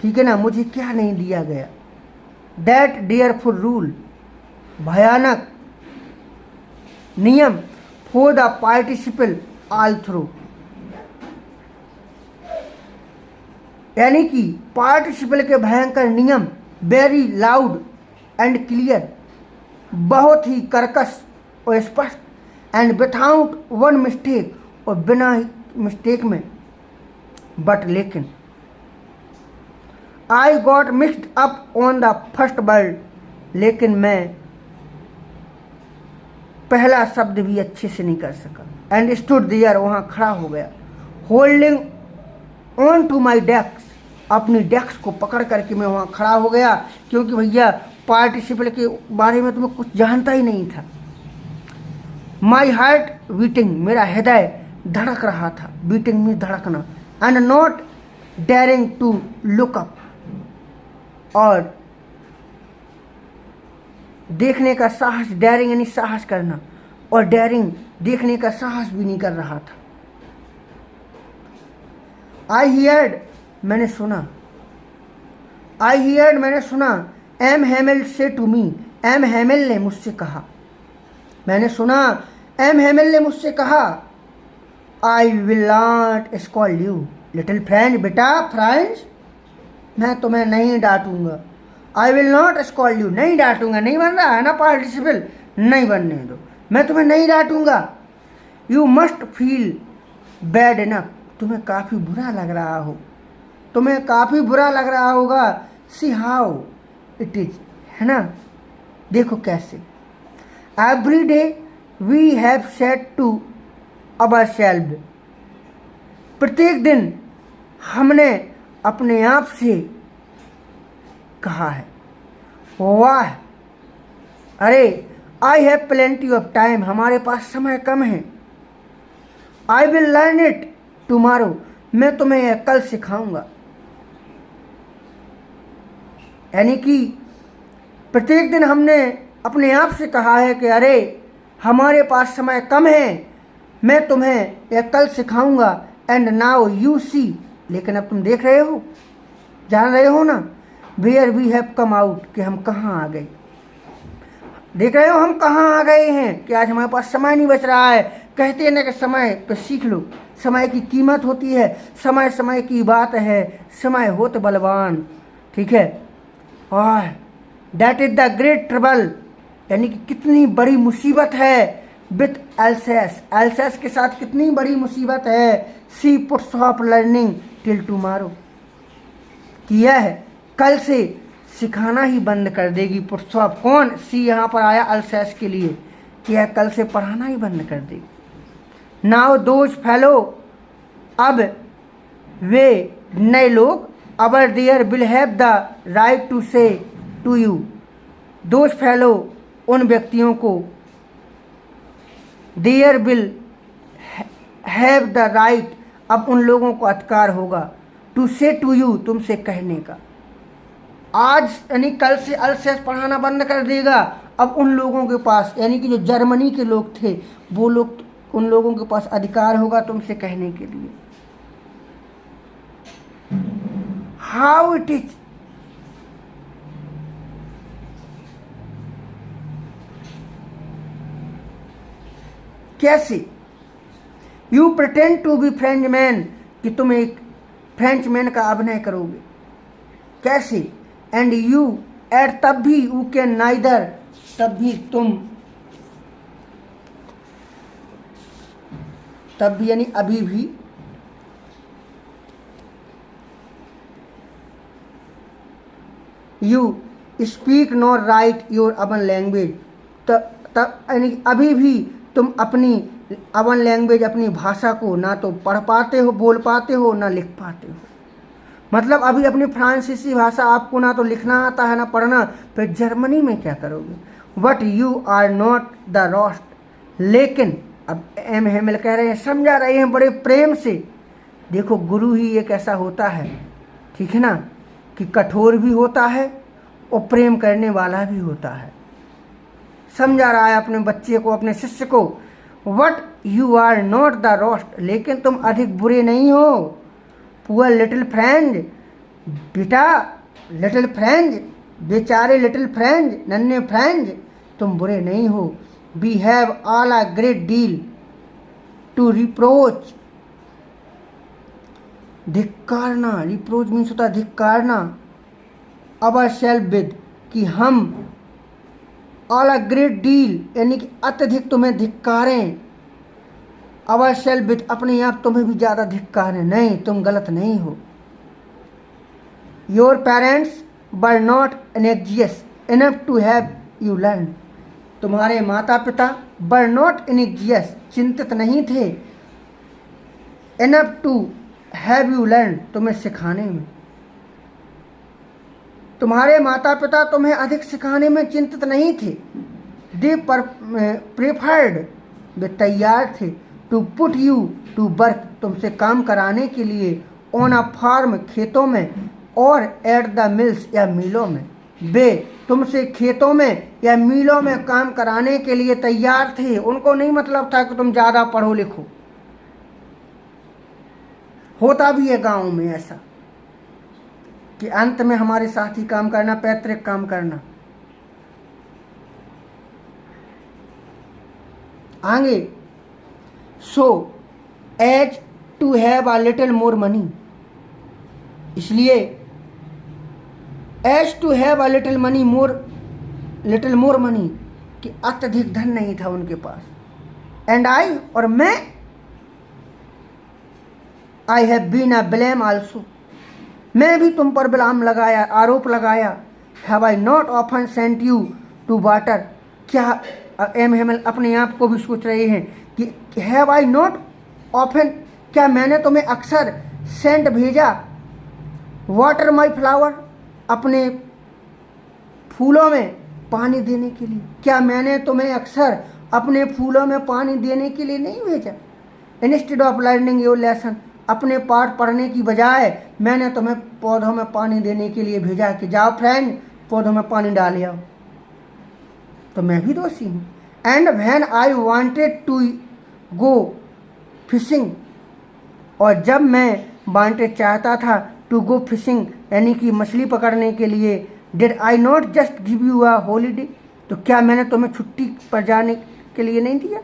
ठीक है ना, मुझे क्या नहीं दिया गया। दैट डियरफुल रूल भयानक नियम for the participle all through यानी कि पार्टिसिपल के भयंकर नियम वेरी लाउड एंड क्लियर बहुत ही कर्कश और स्पष्ट एंड विथआउट वन मिस्टेक और बिना मिस्टेक में। बट लेकिन I got mixed up on the first word लेकिन मैं पहला शब्द भी अच्छे से नहीं कर सका। एंड स्टूड देयर वहाँ खड़ा हो गया। Holding on to my desk अपनी डेस्क को पकड़ करके मैं वहाँ खड़ा हो गया क्योंकि भैया पार्टिसिपल के बारे में तो मैं कुछ जानता ही नहीं था। माई हार्ट बीटिंग मेरा हृदय धड़क रहा था। बीटिंग में धड़कना। And not daring to look up और देखने का साहस। डेयरिंग यानी साहस करना और डेयरिंग देखने का साहस भी नहीं कर रहा था। आई हियर्ड मैंने सुना। आई हियर्ड मैंने सुना। एम हेमिल से टू मी एम हेमिल ने मुझसे कहा। मैंने सुना एम हेमिल ने मुझसे कहा I will not scold you little friend. बेटा फ्रेंड्स मैं तुम्हें नहीं डांटूंगा। I will not scold you नहीं डांटूंगा। नहीं बन रहा है ना पार्टिसिपल, नहीं बनने दो, मैं तुम्हें नहीं डांटूंगा। You must feel bad enough तुम्हें काफ़ी बुरा लग रहा हो, तुम्हें काफ़ी बुरा लग रहा होगा। सी हाउ इट इज है ना, देखो कैसे। Every day we have said to our self प्रत्येक दिन हमने अपने आप से कहा है। वाह अरे I have plenty of time हमारे पास समय कम है। I will learn it tomorrow मैं तुम्हें यह कल सिखाऊंगा। यानी कि प्रत्येक दिन हमने अपने आप से कहा है कि अरे हमारे पास समय कम है, मैं तुम्हें यह कल सिखाऊंगा। एंड नाउ यू सी लेकिन अब तुम देख रहे हो, जान रहे हो ना, where we have come out कि हम कहाँ आ गए। देख रहे हो हम कहाँ आ गए हैं कि आज हमारे पास समय नहीं बच रहा है। कहते हैं ना कि समय पे सीख लो, समय की कीमत होती है, समय समय की बात है, समय हो तो बलवान। ठीक है, और that is the great trouble यानी कि कितनी बड़ी मुसीबत है विथ एल्सेस, एल्सेस के साथ कितनी बड़ी मुसीबत है, she puts off learning till tomorrow, कि यह कल से सिखाना ही बंद कर देगी। पुट्स ऑफ कौन, सी यहाँ पर आया अल्सेस के लिए, कि यह कल से पढ़ाना ही बंद कर देगी। नाउ दोज फेलो, अब वे नए लोग, our there will have the right to say to you, those fellow उन व्यक्तियों को, there will have the right अब उन लोगों को अधिकार होगा, टू से टू यू तुमसे कहने का। आज यानी कल से अल्सेस पढ़ाना बंद कर देगा। अब उन लोगों के पास यानी कि जो जर्मनी के लोग थे वो लोग, उन लोगों के पास अधिकार होगा तुमसे कहने के लिए। हाउ इट इज, कैसे, you pretend to be French man, कि तुम एक फ्रेंच मैन का अभिनय करोगे, कैसे, एंड यू एट तब भी, यू कैन नाइदर तब भी तुम, तब भी यानी अभी भी, you speak not right your own language, तब यानी अभी भी तुम अपनी अवन लैंग्वेज अपनी भाषा को ना तो पढ़ पाते हो, बोल पाते हो, ना लिख पाते हो। मतलब अभी अपनी फ्रांसीसी भाषा आपको ना तो लिखना आता है ना पढ़ना, फिर जर्मनी में क्या करोगे। But you are not the roast, लेकिन अब एम हेमिल कह रहे हैं, समझा रहे हैं बड़े प्रेम से। देखो गुरु ही एक ऐसा होता है, ठीक है ना, कि कठोर भी होता है और प्रेम करने वाला भी होता है। समझा रहा है अपने बच्चे को, अपने शिष्य को। But you are not the roast, लेकिन तुम अधिक बुरे नहीं हो। पुअर लिटिल फ्रेंड, बेटा लिटिल फ्रेंड, बेचारे लिटिल फ्रेंड, नन्हे फ्रेंड, तुम बुरे नहीं हो। We have all a great deal to reproach, धिक्कारना, रिप्रोच मीन्स होता है धिक्कारना, अवर सेल्फ विद, कि हम, ऑल अ ग्रेट डील यानी कि अत्यधिक तुम्हें धिक्कारें, अवर सेल्फ विद अपने आप तुम्हें भी ज़्यादा धिक्कारें, नहीं तुम गलत नहीं हो। Your parents were not anxious enough to have you learn, तुम्हारे माता पिता वर नॉट एनेक्जियस चिंतित नहीं थे, enough to have you learn तुम्हें सिखाने में, तुम्हारे माता पिता तुम्हें अधिक सिखाने में चिंतित नहीं थे। दे प्रेफर्ड, वे तैयार थे, to put you to work तुमसे काम कराने के लिए, ऑन अ फार्म खेतों में, और एट द मिल्स या मिलों में, वे तुमसे खेतों में या मिलों में काम कराने के लिए तैयार थे। उनको नहीं मतलब था कि तुम ज़्यादा पढ़ो लिखो। होता भी है गाँव में ऐसा कि अंत में हमारे साथ ही काम करना, पैतृक काम करना। आगे, so as to have a little more money, इसलिए as to have a little money, little more money, कि अत्यधिक धन नहीं था उनके पास। एंड आई, और मैं, I have been a blame also, मैं भी तुम पर ब्लेम लगाया, आरोप लगाया। Have I not often sent you to water, क्या एम हेमल अपने आप को भी सोच रहे हैं कि हैव आई नॉट ऑफन, क्या मैंने तुम्हें अक्सर सेंट भेजा, वाटर माई फ्लावर, अपने फूलों में पानी देने के लिए, क्या मैंने तुम्हें अक्सर अपने फूलों में पानी देने के लिए नहीं भेजा। Instead of learning your lesson, अपने पाठ पढ़ने की बजाय मैंने तुम्हें पौधों में पानी देने के लिए भेजा कि जाओ फ्रेंड पौधों में पानी डाल आओ, तो मैं भी दोषी हूँ। And when I wanted to go fishing, और जब मैं वांटेड चाहता था टू गो फिशिंग यानी कि मछली पकड़ने के लिए, did I not just give you a holiday, तो क्या मैंने तुम्हें छुट्टी पर जाने के लिए नहीं दिया,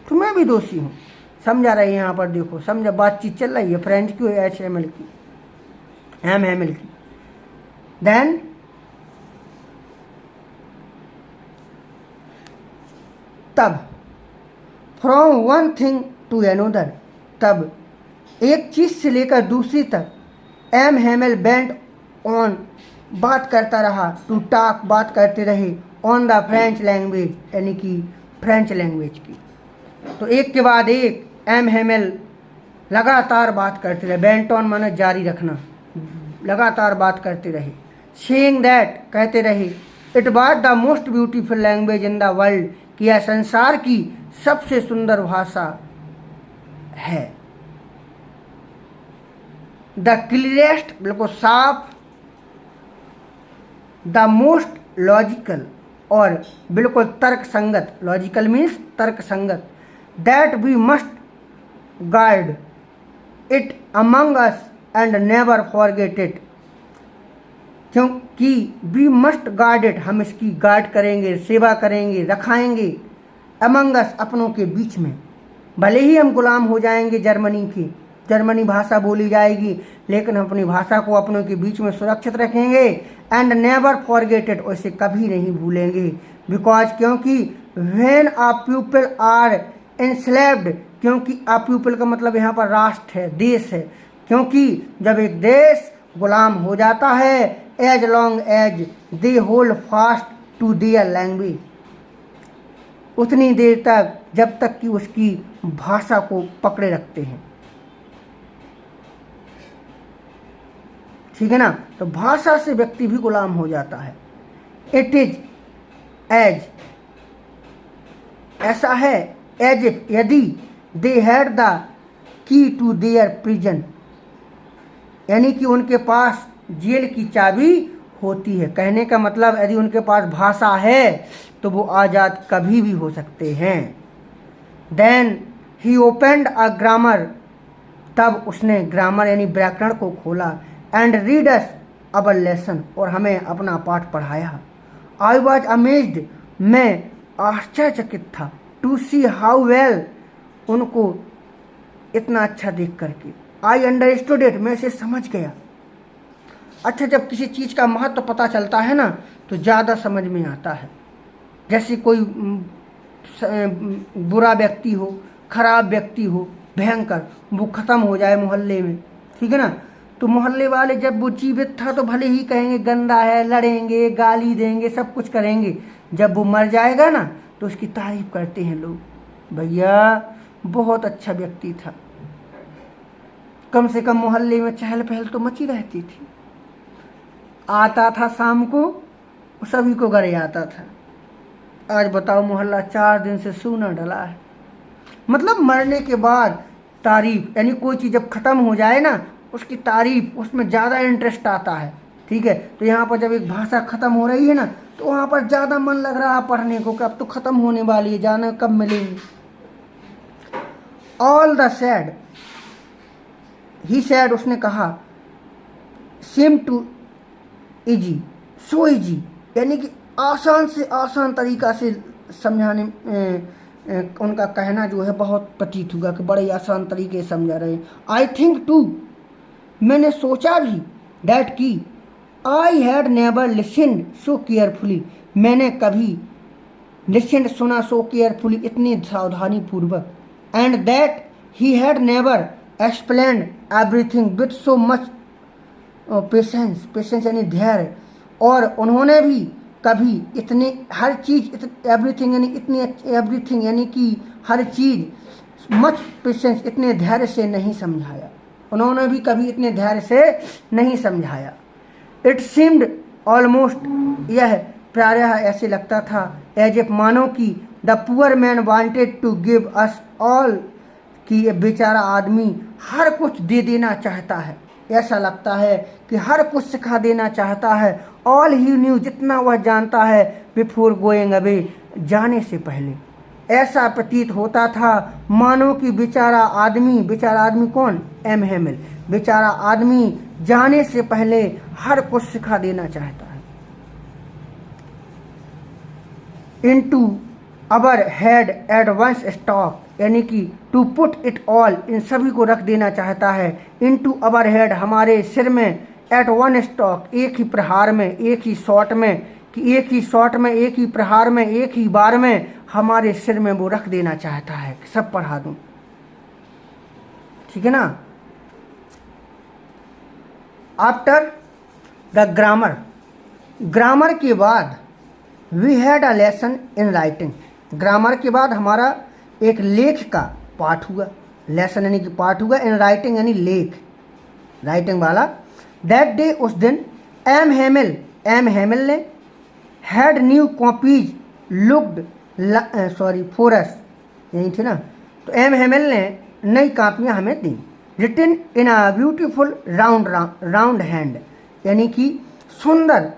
तो मैं भी दोषी हूँ। समझा रहे हैं यहाँ पर, देखो समझा, बातचीत चल रही है फ्रेंच की, एच एम एल की, एम एम एल की। देन तब from one thing to another, तब एक चीज़ से लेकर दूसरी तक एम हेमल बेंट ऑन, बात करता रहा, टू टॉक, बात करते रहे, ऑन द फ्रेंच लैंग्वेज, यानी कि फ्रेंच लैंग्वेज की। तो एक के बाद एक एम हेमल लगातार बात करते रहे, बेंट ऑन माने जारी रखना, लगातार बात करते रहे। सेइंग दैट, कहते रहे, it was the most beautiful language in the world, कि यह संसार की सबसे सुंदर भाषा है। द क्लियरेस्ट, बिल्कुल साफ, द मोस्ट लॉजिकल, और बिल्कुल तर्क संगत, लॉजिकल मीन्स तर्क संगत, that we must guard it among us and never forget it, क्योंकि वी मस्ट गार्ड इट, हम इसकी गार्ड करेंगे, सेवा करेंगे, रखाएंगे, अमंग अस, अपनों के बीच में। भले ही हम गुलाम हो जाएंगे जर्मनी के, जर्मनी भाषा बोली जाएगी, लेकिन हम अपनी भाषा को अपनों के बीच में सुरक्षित रखेंगे। एंड नेवर फॉरगेट इट, और इसे कभी नहीं भूलेंगे। बिकॉज, क्योंकि when a people are enslaved, क्योंकि आ पीपल का मतलब यहाँ पर राष्ट्र है, देश है, क्योंकि जब एक देश गुलाम हो जाता है, as long as they hold fast to their language, उतनी देर तक जब तक कि उसकी भाषा को पकड़े रखते हैं। ठीक है ना, तो भाषा से व्यक्ति भी गुलाम हो जाता है। इट इज एज, ऐसा है, एज इफ, यदि they had the key to their prison, यानी कि उनके पास जेल की चाबी होती है। कहने का मतलब, यदि उनके पास भाषा है तो वो आज़ाद कभी भी हो सकते हैं। Then he opened a grammar, तब उसने ग्रामर यानी व्याकरण को खोला। And read us our lesson, और हमें अपना पाठ पढ़ाया। आई वॉज अमेज्ड, मैं आश्चर्यचकित था, टू सी हाउ वेल, उनको इतना अच्छा देख करके। आई अंडरस्टूड इट, मैं इसे समझ गया। अच्छा, जब किसी चीज़ का महत्व पता चलता है ना तो ज़्यादा समझ में आता है। जैसे कोई बुरा व्यक्ति हो, खराब व्यक्ति हो, भयंकर, वो ख़त्म हो जाए मोहल्ले में, ठीक है ना, तो मोहल्ले वाले जब वो जीवित था तो भले ही कहेंगे गंदा है, लड़ेंगे, गाली देंगे, सब कुछ करेंगे। जब वो मर जाएगा ना तो उसकी तारीफ करते हैं लोग, भैया बहुत अच्छा व्यक्ति था, कम से कम मोहल्ले में चहल पहल तो मची रहती थी, आता था शाम को, सभी को घरे आता था। आज बताओ मोहल्ला 4 दिन से सूना डला है। मतलब मरने के बाद तारीफ, यानी कोई चीज़ जब ख़त्म हो जाए ना उसकी तारीफ, उसमें ज़्यादा इंटरेस्ट आता है। ठीक है, तो यहाँ पर जब एक भाषा ख़त्म हो रही है ना तो वहाँ पर ज़्यादा मन लग रहा है पढ़ने को कि अब तो ख़त्म होने वाली है, जाना कब मिलेंगी। All the said, he said, उसने कहा, same to easy, so easy, यानी कि आसान से आसान तरीका से समझाने उनका कहना जो है बहुत प्रतीत हुआ कि बड़े आसान तरीके से समझा रहे हैं। आई थिंक टू, मैंने सोचा भी, डैट की, I had never listen so carefully, मैंने कभी लिसन सुना सो केयरफुली, इतनी सावधानी पूर्वक। And that he had never explained everything with so much patience, patience यानी धैर्य, और उन्होंने भी कभी इतने हर चीज़, एवरीथिंग यानी इतनी, एवरीथिंग यानी कि हर चीज़, मच पेशेंस, इतने धैर्य से नहीं समझाया, उन्होंने भी कभी इतने धैर्य से नहीं समझाया। इट सीम्ड ऑलमोस्ट, यह प्रायः ऐसे लगता था, एज इफ, मानो कि the poor man wanted to give us all, कि ये बेचारा आदमी हर कुछ दे देना चाहता है, ऐसा लगता है कि हर कुछ सिखा देना चाहता है। ऑल ही न्यू, जितना वह जानता है, बिफोर गोइंग अवे, जाने से पहले, ऐसा प्रतीत होता था मानो कि बेचारा आदमी कौन, एम हेमल, बेचारा आदमी जाने से पहले हर कुछ सिखा देना चाहता है। Into our head at once stock, यानी कि टू पुट इट ऑल, इन सभी को रख देना चाहता है। इनटू अवर हेड, हमारे सिर में, एट वन स्टॉक, एक ही प्रहार में, एक ही शॉट में, कि एक ही शॉट में, एक ही प्रहार में, एक ही बार में, हमारे सिर में वो रख देना चाहता है कि सब पढ़ा दूं, ठीक है ना। आफ्टर द ग्रामर, ग्रामर के बाद we had a lesson in writing, grammar के बाद हमारा एक लेख का पाठ हुआ, लेसन यानी कि पाठ हुआ, इन राइटिंग यानी लेख, राइटिंग वाला। दैट डे, उस दिन, एम हेमिल ने had new copies looked for us, यही थे ना, तो एम हेमिल ने नई कापियाँ हमें दी। Written in a beautiful round hand, यानी कि सुंदर,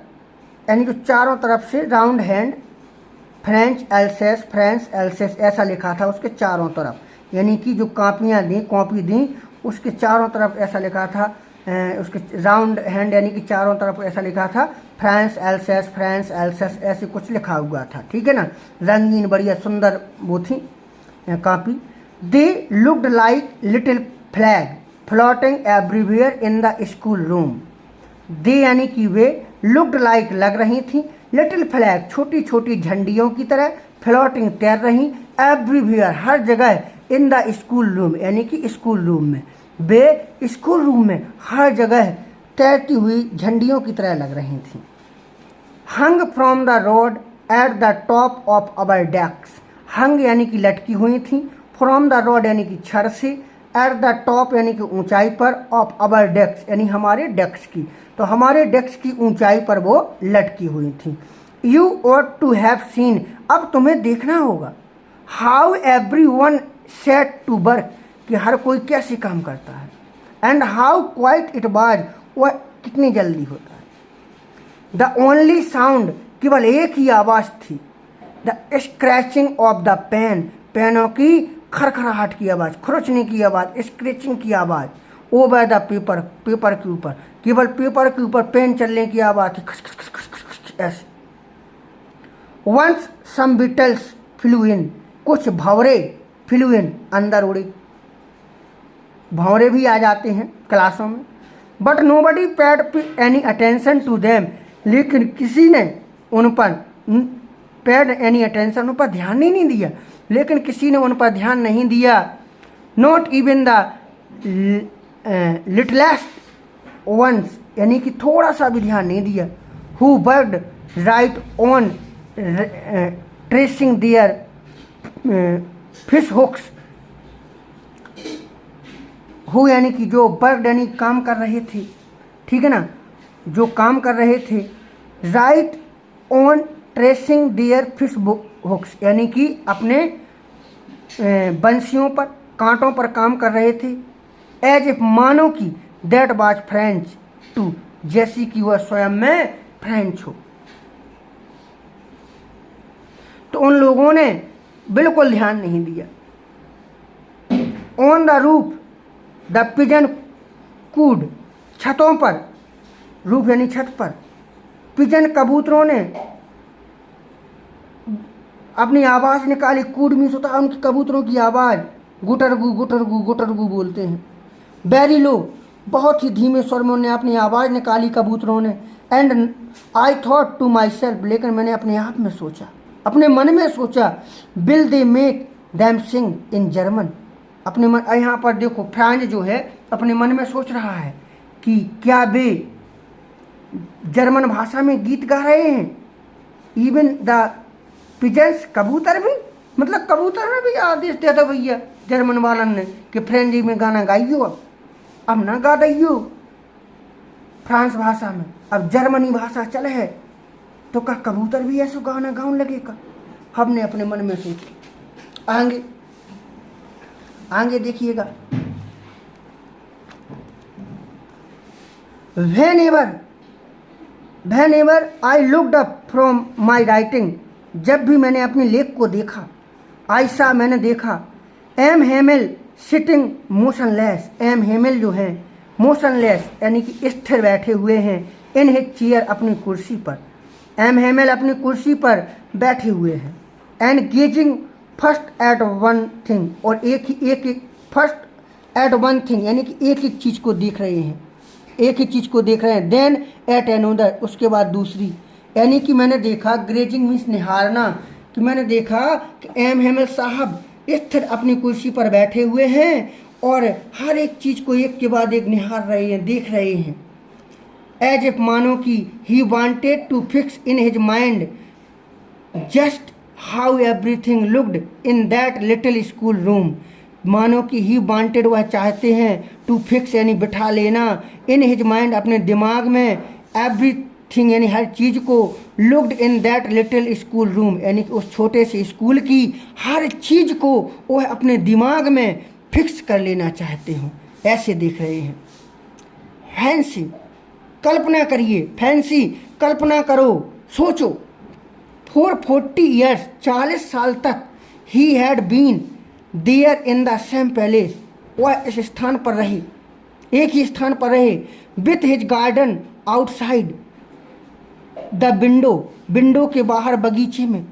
यानी कि चारों तरफ से राउंड हैंड, फ्रेंच एल्सेस ऐसा लिखा था उसके चारों तरफ, यानी कि जो कापियाँ दी, कॉपी दी, उसके चारों तरफ ऐसा लिखा था, उसके राउंड हैंड यानी कि चारों तरफ ऐसा लिखा था फ्रांस एल्सेस ऐसे कुछ लिखा हुआ था, ठीक है ना। रंगीन बढ़िया सुंदर वो थी कापी। They looked like little flag floating everywhere in the school room, they यानी कि वे, लुक्ड लाइक लग रही थी, लिटिल फ्लैग छोटी छोटी झंडियों की तरह, फ्लोटिंग तैर रही, एवरीवेयर हर जगह, इन द स्कूल रूम यानी कि स्कूल रूम में, वे स्कूल रूम में हर जगह तैरती हुई झंडियों की तरह लग रही थी। Hung from the rod at the top of our desk, hung यानी कि लटकी हुई थी, फ्रॉम द रोड यानी कि छड़ से, एट द टॉप यानी कि ऊंचाई पर, ऑफ अवर डेस्क यानी हमारे डेस्क की, तो हमारे डेस्क की ऊंचाई पर वो लटकी हुई थी। You ought to have seen, अब तुम्हें देखना होगा, how everyone set to work, कि हर कोई कैसे काम करता है, and how quiet it was, वह कितनी जल्दी होता है। द ओनली साउंड, केवल एक ही आवाज़ थी, the scratching of the pen, पेनों की खरखराहट की आवाज़, खुरचने की आवाज़, स्क्रैचिंग की आवाज़, ओवर द पेपर, पेपर के ऊपर, केवल पेपर के ऊपर पेन चलने की आवाज़ थी, खस खस खस खस खस खस ऐसे। वंस सम बिटल्स फ्लू इन, कुछ भंवरे फ्लू इन अंदर उड़े, भंवरे भी आ जाते हैं क्लासों में। But nobody paid any attention to them, लेकिन किसी ने उन पर पेड एनी अटेंशन, उन पर ध्यान ही नहीं दिया, लेकिन किसी ने उन पर ध्यान नहीं दिया। Not even the littlest ones, यानी कि थोड़ा सा भी ध्यान नहीं दिया। Who worked right on tracing their fish hooks, who यानी कि जो वर्कड यानी काम कर रहे थे, ठीक है ना, जो काम कर रहे थे, right on tracing their fish hooks यानी कि अपने बंसियों पर, कांटों पर काम कर रहे थे। एज इफ, मानो कि, दैट वाज फ्रेंच टू, जैसी कि वह स्वयं में फ्रेंच हो। तो उन लोगों ने बिल्कुल ध्यान नहीं दिया। On the roof the pigeon cooed, छतों पर, रूफ यानी छत पर, पिजन कबूतरों ने अपनी आवाज़ निकाली, कूड मीन्स होता है उनकी कबूतरों की आवाज़, गुटरगू गुटरगू गुटरगू बोलते हैं। वेरी लो, बहुत ही धीमे स्वर में उन्हें अपनी आवाज़ निकाली कबूतरों ने। And I thought to my self, लेकिन मैंने अपने आप में सोचा, अपने मन में सोचा, will they make them sing in German, अपने मन, यहाँ पर देखो फ्रांज जो है अपने मन में सोच रहा है कि क्या वे जर्मन भाषा में गीत गा रहे हैं। इवन द पिजन्स, कबूतर भी, मतलब कबूतर ने भी आदेश दिया था भैया जर्मन वालन ने कि फ्रेंच में गाना गाइयो, अब ना गा दियो फ्रांस भाषा में, अब जर्मनी भाषा चले है, तो क्या कबूतर भी ऐसा गाना गाने लगेगा। हमने अपने मन में सोचा। आगे आगे देखिएगा। Whenever I looked up from my writing, जब भी मैंने अपने लेख को देखा, आयशा मैंने देखा, M Hamel sitting motionless, M Hamel जो है मोशनलेस यानी कि स्थिर बैठे हुए हैं, इन हिज चेयर अपनी कुर्सी पर, एम हेमिल अपनी कुर्सी पर बैठे हुए हैं। And gazing first at one thing, और एक फर्स्ट एट वन थिंग यानी कि एक एक चीज़ को देख रहे हैं, एक ही चीज़ को देख रहे हैं। देन एट अनदर, उसके बाद दूसरी, यानी कि मैंने देखा, ग्रेजिंग मीन्स निहारना, कि मैंने देखा कि एम हेमल साहब स्थिर अपनी कुर्सी पर बैठे हुए हैं और हर एक चीज़ को एक के बाद एक निहार रहे हैं, देख रहे हैं, एज इफ मानो कि he wanted to fix in his mind just how everything looked in that little school room. मानो कि ही वांटेड, वह चाहते हैं, टू फिक्स यानी बिठा लेना, इन हिज माइंड अपने दिमाग में, एवरीथिंग यानी हर चीज़ को, looked in that little school room यानी कि उस छोटे से स्कूल की हर चीज़ को वह अपने दिमाग में फिक्स कर लेना चाहते हो, ऐसे देख रहे हैं। फैंसी, कल्पना करिए, फैंसी कल्पना करो, सोचो। फॉर 40 ईयर्स 40 साल तक he had been there in the same palace, वह इस स्थान पर रहे, एक ही स्थान पर रहे, with his garden outside the window, window के बाहर बगीचे में,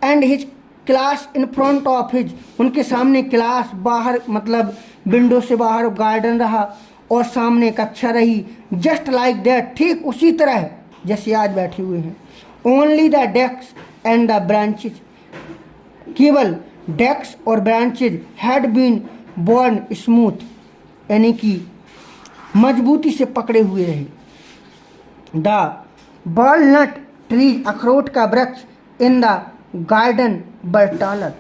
and his class in front of his, उनके सामने क्लास, बाहर मतलब विंडो से बाहर गार्डन रहा और सामने कक्षा रही, जस्ट लाइक दैट, ठीक उसी तरह जैसे आज बैठे हुए हैं। Only the desk and the branches, केवल डेस्क और branches had been worn smooth यानी कि मजबूती से पकड़े हुए रहे। द वॉलनट ट्री, अखरोट का वृक्ष, in the garden were taller,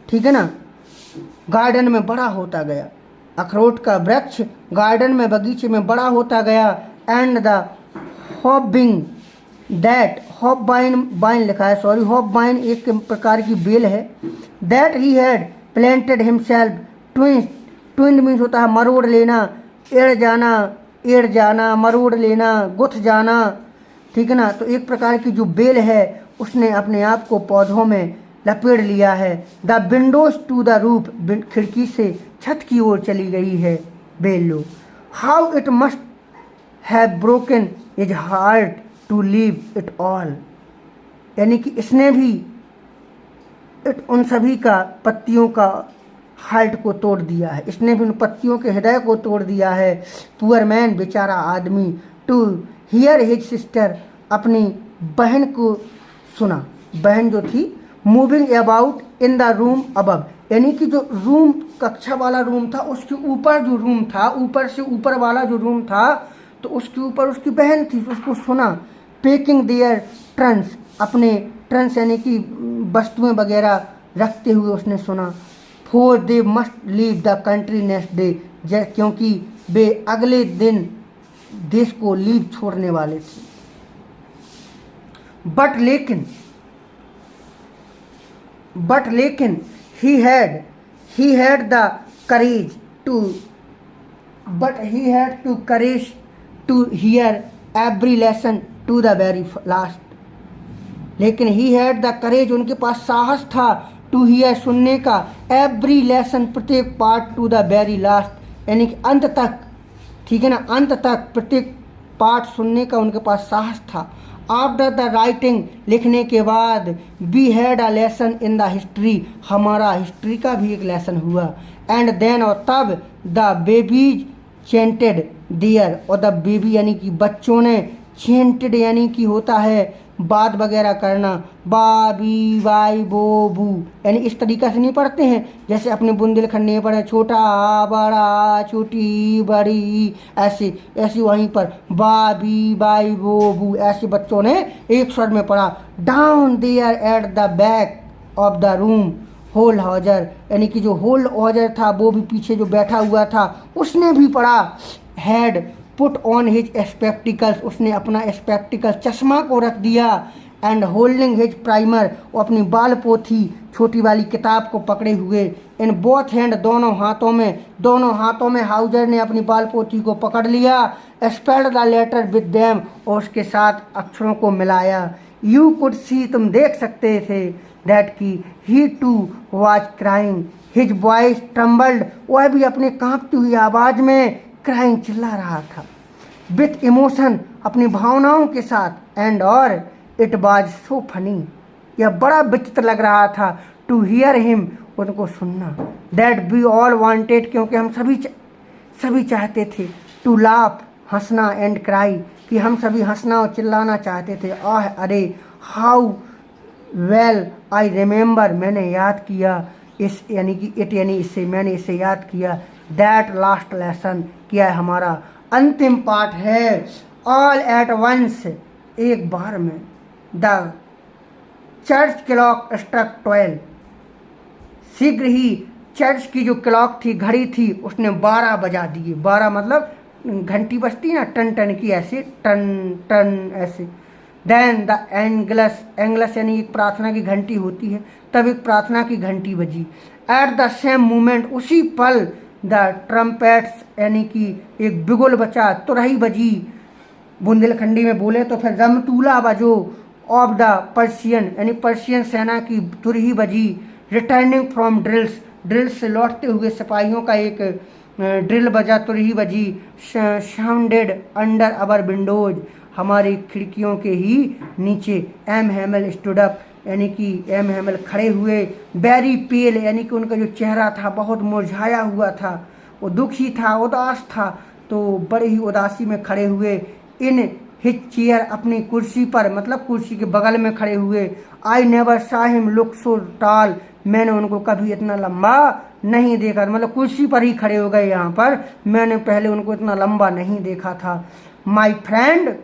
ठीक है ना, गार्डन में बड़ा होता गया, अखरोट का वृक्ष गार्डन में बगीचे में बड़ा होता गया। And the hobbing that, hop बाइन लिखा है, सॉरी, हॉप बाइन एक प्रकार की बेल है, that he had planted himself, twined means होता है मरोड़ लेना, एड़ जाना, मरोड़ लेना, गुथ जाना, ठीक है ना। तो एक प्रकार की जो बेल है उसने अपने आप को पौधों में लपेट लिया है। The windows to the roof, खिड़की से छत की ओर चली गई है बेल लो। How it must have broken his heart to leave it all, यानी कि इसने भी उन सभी का पत्तियों का हार्ट को तोड़ दिया है, इसने भी उन पत्तियों के हृदय को तोड़ दिया है। पुअर मैन, बेचारा आदमी, टू हियर हिज सिस्टर, अपनी बहन को सुना, बहन जो थी, moving about in the room above, यानी कि जो रूम कक्षा वाला रूम था उसके ऊपर जो रूम था, ऊपर से ऊपर वाला जो रूम था, तो उसके ऊपर उसकी बहन थी, उसको सुना। पेकिंग देयर ट्रंक्स, अपने ट्रंक्स यानी कि वस्तुएं वगैरह रखते हुए उसने सुना। For they must leave the country next day, क्योंकि वे अगले दिन देश को लीव छोड़ने वाले थे। बट लेकिन he had the courage to hear every lesson to the very last, लेकिन he had the courage, उनके पास साहस था, to hear, सुनने का, every lesson, प्रत्येक part, to the very last, यानी कि अंत तक, ठीक है ना, अंत तक प्रत्येक पाठ सुनने का उनके पास साहस था। आफ्टर द राइटिंग, लिखने के बाद, we had a lesson in the history, हमारा हिस्ट्री का भी एक लेसन हुआ। एंड देन, और तब, द बेबीज चेंटेड देयर, और द बेबी यानी कि बच्चों ने, चेंटेड यानी कि होता है बात वगैरह करना, बाबी बाई बो बू, यानी इस तरीक़ा से नहीं पढ़ते हैं जैसे अपने बुंदेलखंड में पढ़े, छोटा बड़ा छोटी बड़ी, ऐसे ऐसे वहीं पर बाबी बाई बो बू, ऐसे बच्चों ने एक स्वर में पढ़ा। Down there at the back of the room old Hauser, यानी कि जो होल हॉजर था वो भी पीछे जो बैठा हुआ था उसने भी पढ़ा। Had put on his spectacles, उसने अपना स्पेक्टिकल चश्मा को रख दिया। एंड होल्डिंग हिज प्राइमर, वो अपनी बाल पोथी छोटी वाली किताब को पकड़े हुए। इन बोथ हैंड, दोनों हाथों में हाउजर ने अपनी बाल पोथी को पकड़ लिया। Spelled the letter with them, और उसके साथ अक्षरों को मिलाया। यू कुड सी, तुम देख सकते थे, दैट की he too was crying, his voice trembled, वह भी अपने कांपती हुई आवाज़ में क्राइंग, चिल्ला रहा था। विथ इमोशन, अपनी भावनाओं के साथ। एंड और इट वाज सो फनी, यह बड़ा विचित्र लग रहा था। टू हियर हिम, उनको सुनना। दैट वी ऑल वांटेड, क्योंकि हम सभी चाहते थे। टू लाफ, हंसना। एंड क्राई, कि हम सभी हंसना और चिल्लाना चाहते थे। आह अरे, हाउ वेल आई रिमेंबर, मैंने याद किया, इस यानी कि इट यानी इससे, मैंने इसे याद किया, दैट लास्ट लेसन, क्या है हमारा अंतिम पाठ है, ऑल एट वंस, एक बार में, द चर्च क्लॉक स्ट्रक 12, शीघ्र ही चर्च की जो क्लॉक थी, घड़ी थी, उसने 12 बजा दिए। 12 मतलब घंटी बजती ना टन टन की, ऐसे टन टन ऐसे। देन द एंगलस, एंगलस यानी एक प्रार्थना की घंटी होती है, तब एक प्रार्थना की घंटी बजी। एट द सेम मोमेंट, उसी पल, द ट्रम्पेट्स यानी कि एक बिगुल बचा, तुरही बजी, बुंदेलखंडी में बोले तो फिर रमतूला बजो, ऑफ द पर्शियन यानी पर्शियन सेना की तुरही बजी, रिटर्निंग फ्रॉम ड्रिल्स, ड्रिल्स से लौटते हुए सिपाहियों का एक ड्रिल बजा, तुरही बजी, साउंडेड अंडर अवर विंडोज, हमारी खिड़कियों के ही नीचे। एम हैमल स्टूड अप यानी कि एम हैमल खड़े हुए, वेरी पेल यानी कि उनका जो चेहरा था बहुत मुरझाया हुआ था, वो दुखी था, उदास था, तो बड़े ही उदासी में खड़े हुए। इन हिज चेयर, अपनी कुर्सी पर, मतलब कुर्सी के बगल में खड़े हुए। आई नेवर सा हिम लुक सो टॉल, मैंने उनको कभी इतना लंबा नहीं देखा, मतलब कुर्सी पर ही खड़े हो गए यहाँ पर, मैंने पहले उनको इतना लंबा नहीं देखा था। माई फ्रेंड,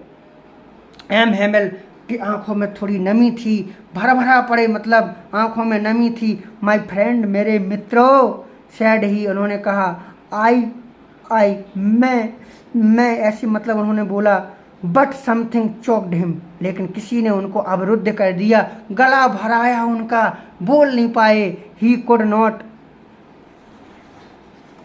एम हैमल की आंखों में थोड़ी नमी थी, भरा भरा पड़े, मतलब आंखों में नमी थी। माई फ्रेंड, मेरे मित्रों, सैड ही, उन्होंने कहा। आई मैं ऐसी, मतलब उन्होंने बोला। बट समथिंग चोक्ड हिम, लेकिन किसी ने उनको अवरुद्ध कर दिया, गला भराया उनका, बोल नहीं पाए। ही कुड नॉट,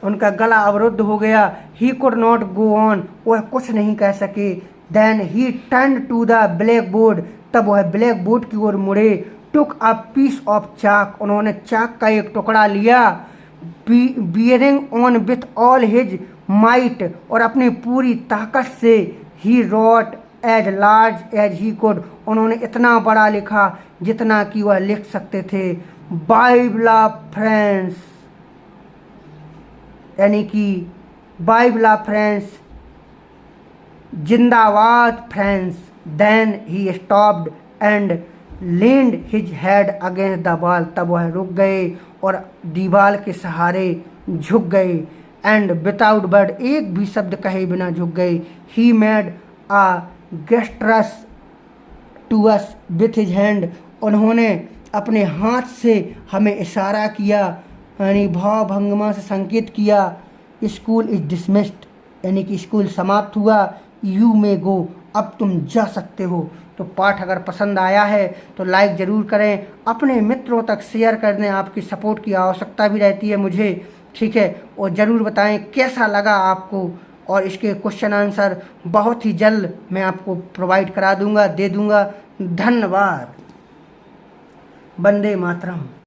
उनका गला अवरुद्ध हो गया। He could not go on, वह कुछ नहीं कह सके। Then he turn to the black board, तब वह ब्लैक बोर्ड की ओर मुड़े। टुक अ पीस ऑफ चाक, उन्होंने चाक का एक टुकड़ा लिया। Bearing on with all his might, और अपनी पूरी ताकत से। He wrote as large as he could, उन्होंने इतना बड़ा लिखा जितना कि वह लिख सकते थे। बाइबल फ्रेंड्स यानी कि बाइबल फ्रेंड्स, जिंदाबाद फ्रेंड्स। Then he stopped and leaned his head against the wall, तब वह रुक गए और दीवार के सहारे झुक गए। एंड विदाउट वर्ड, एक भी शब्द कहे बिना झुक गए। ही मेड अ गेस्टरस to us with his hand, उन्होंने अपने हाथ से हमें इशारा किया, यानी भाव भंगिमा से संकेत किया। स्कूल इज डिसमिस्ड, यानी कि स्कूल समाप्त हुआ। यू मे गो, अब तुम जा सकते हो। तो पाठ अगर पसंद आया है तो लाइक ज़रूर करें, अपने मित्रों तक शेयर कर दें, आपकी सपोर्ट की आवश्यकता भी रहती है मुझे, ठीक है। और ज़रूर बताएं कैसा लगा आपको, और इसके क्वेश्चन आंसर बहुत ही जल्द मैं आपको प्रोवाइड करा दूंगा, दे दूंगा। धन्यवाद। वंदे मातरम।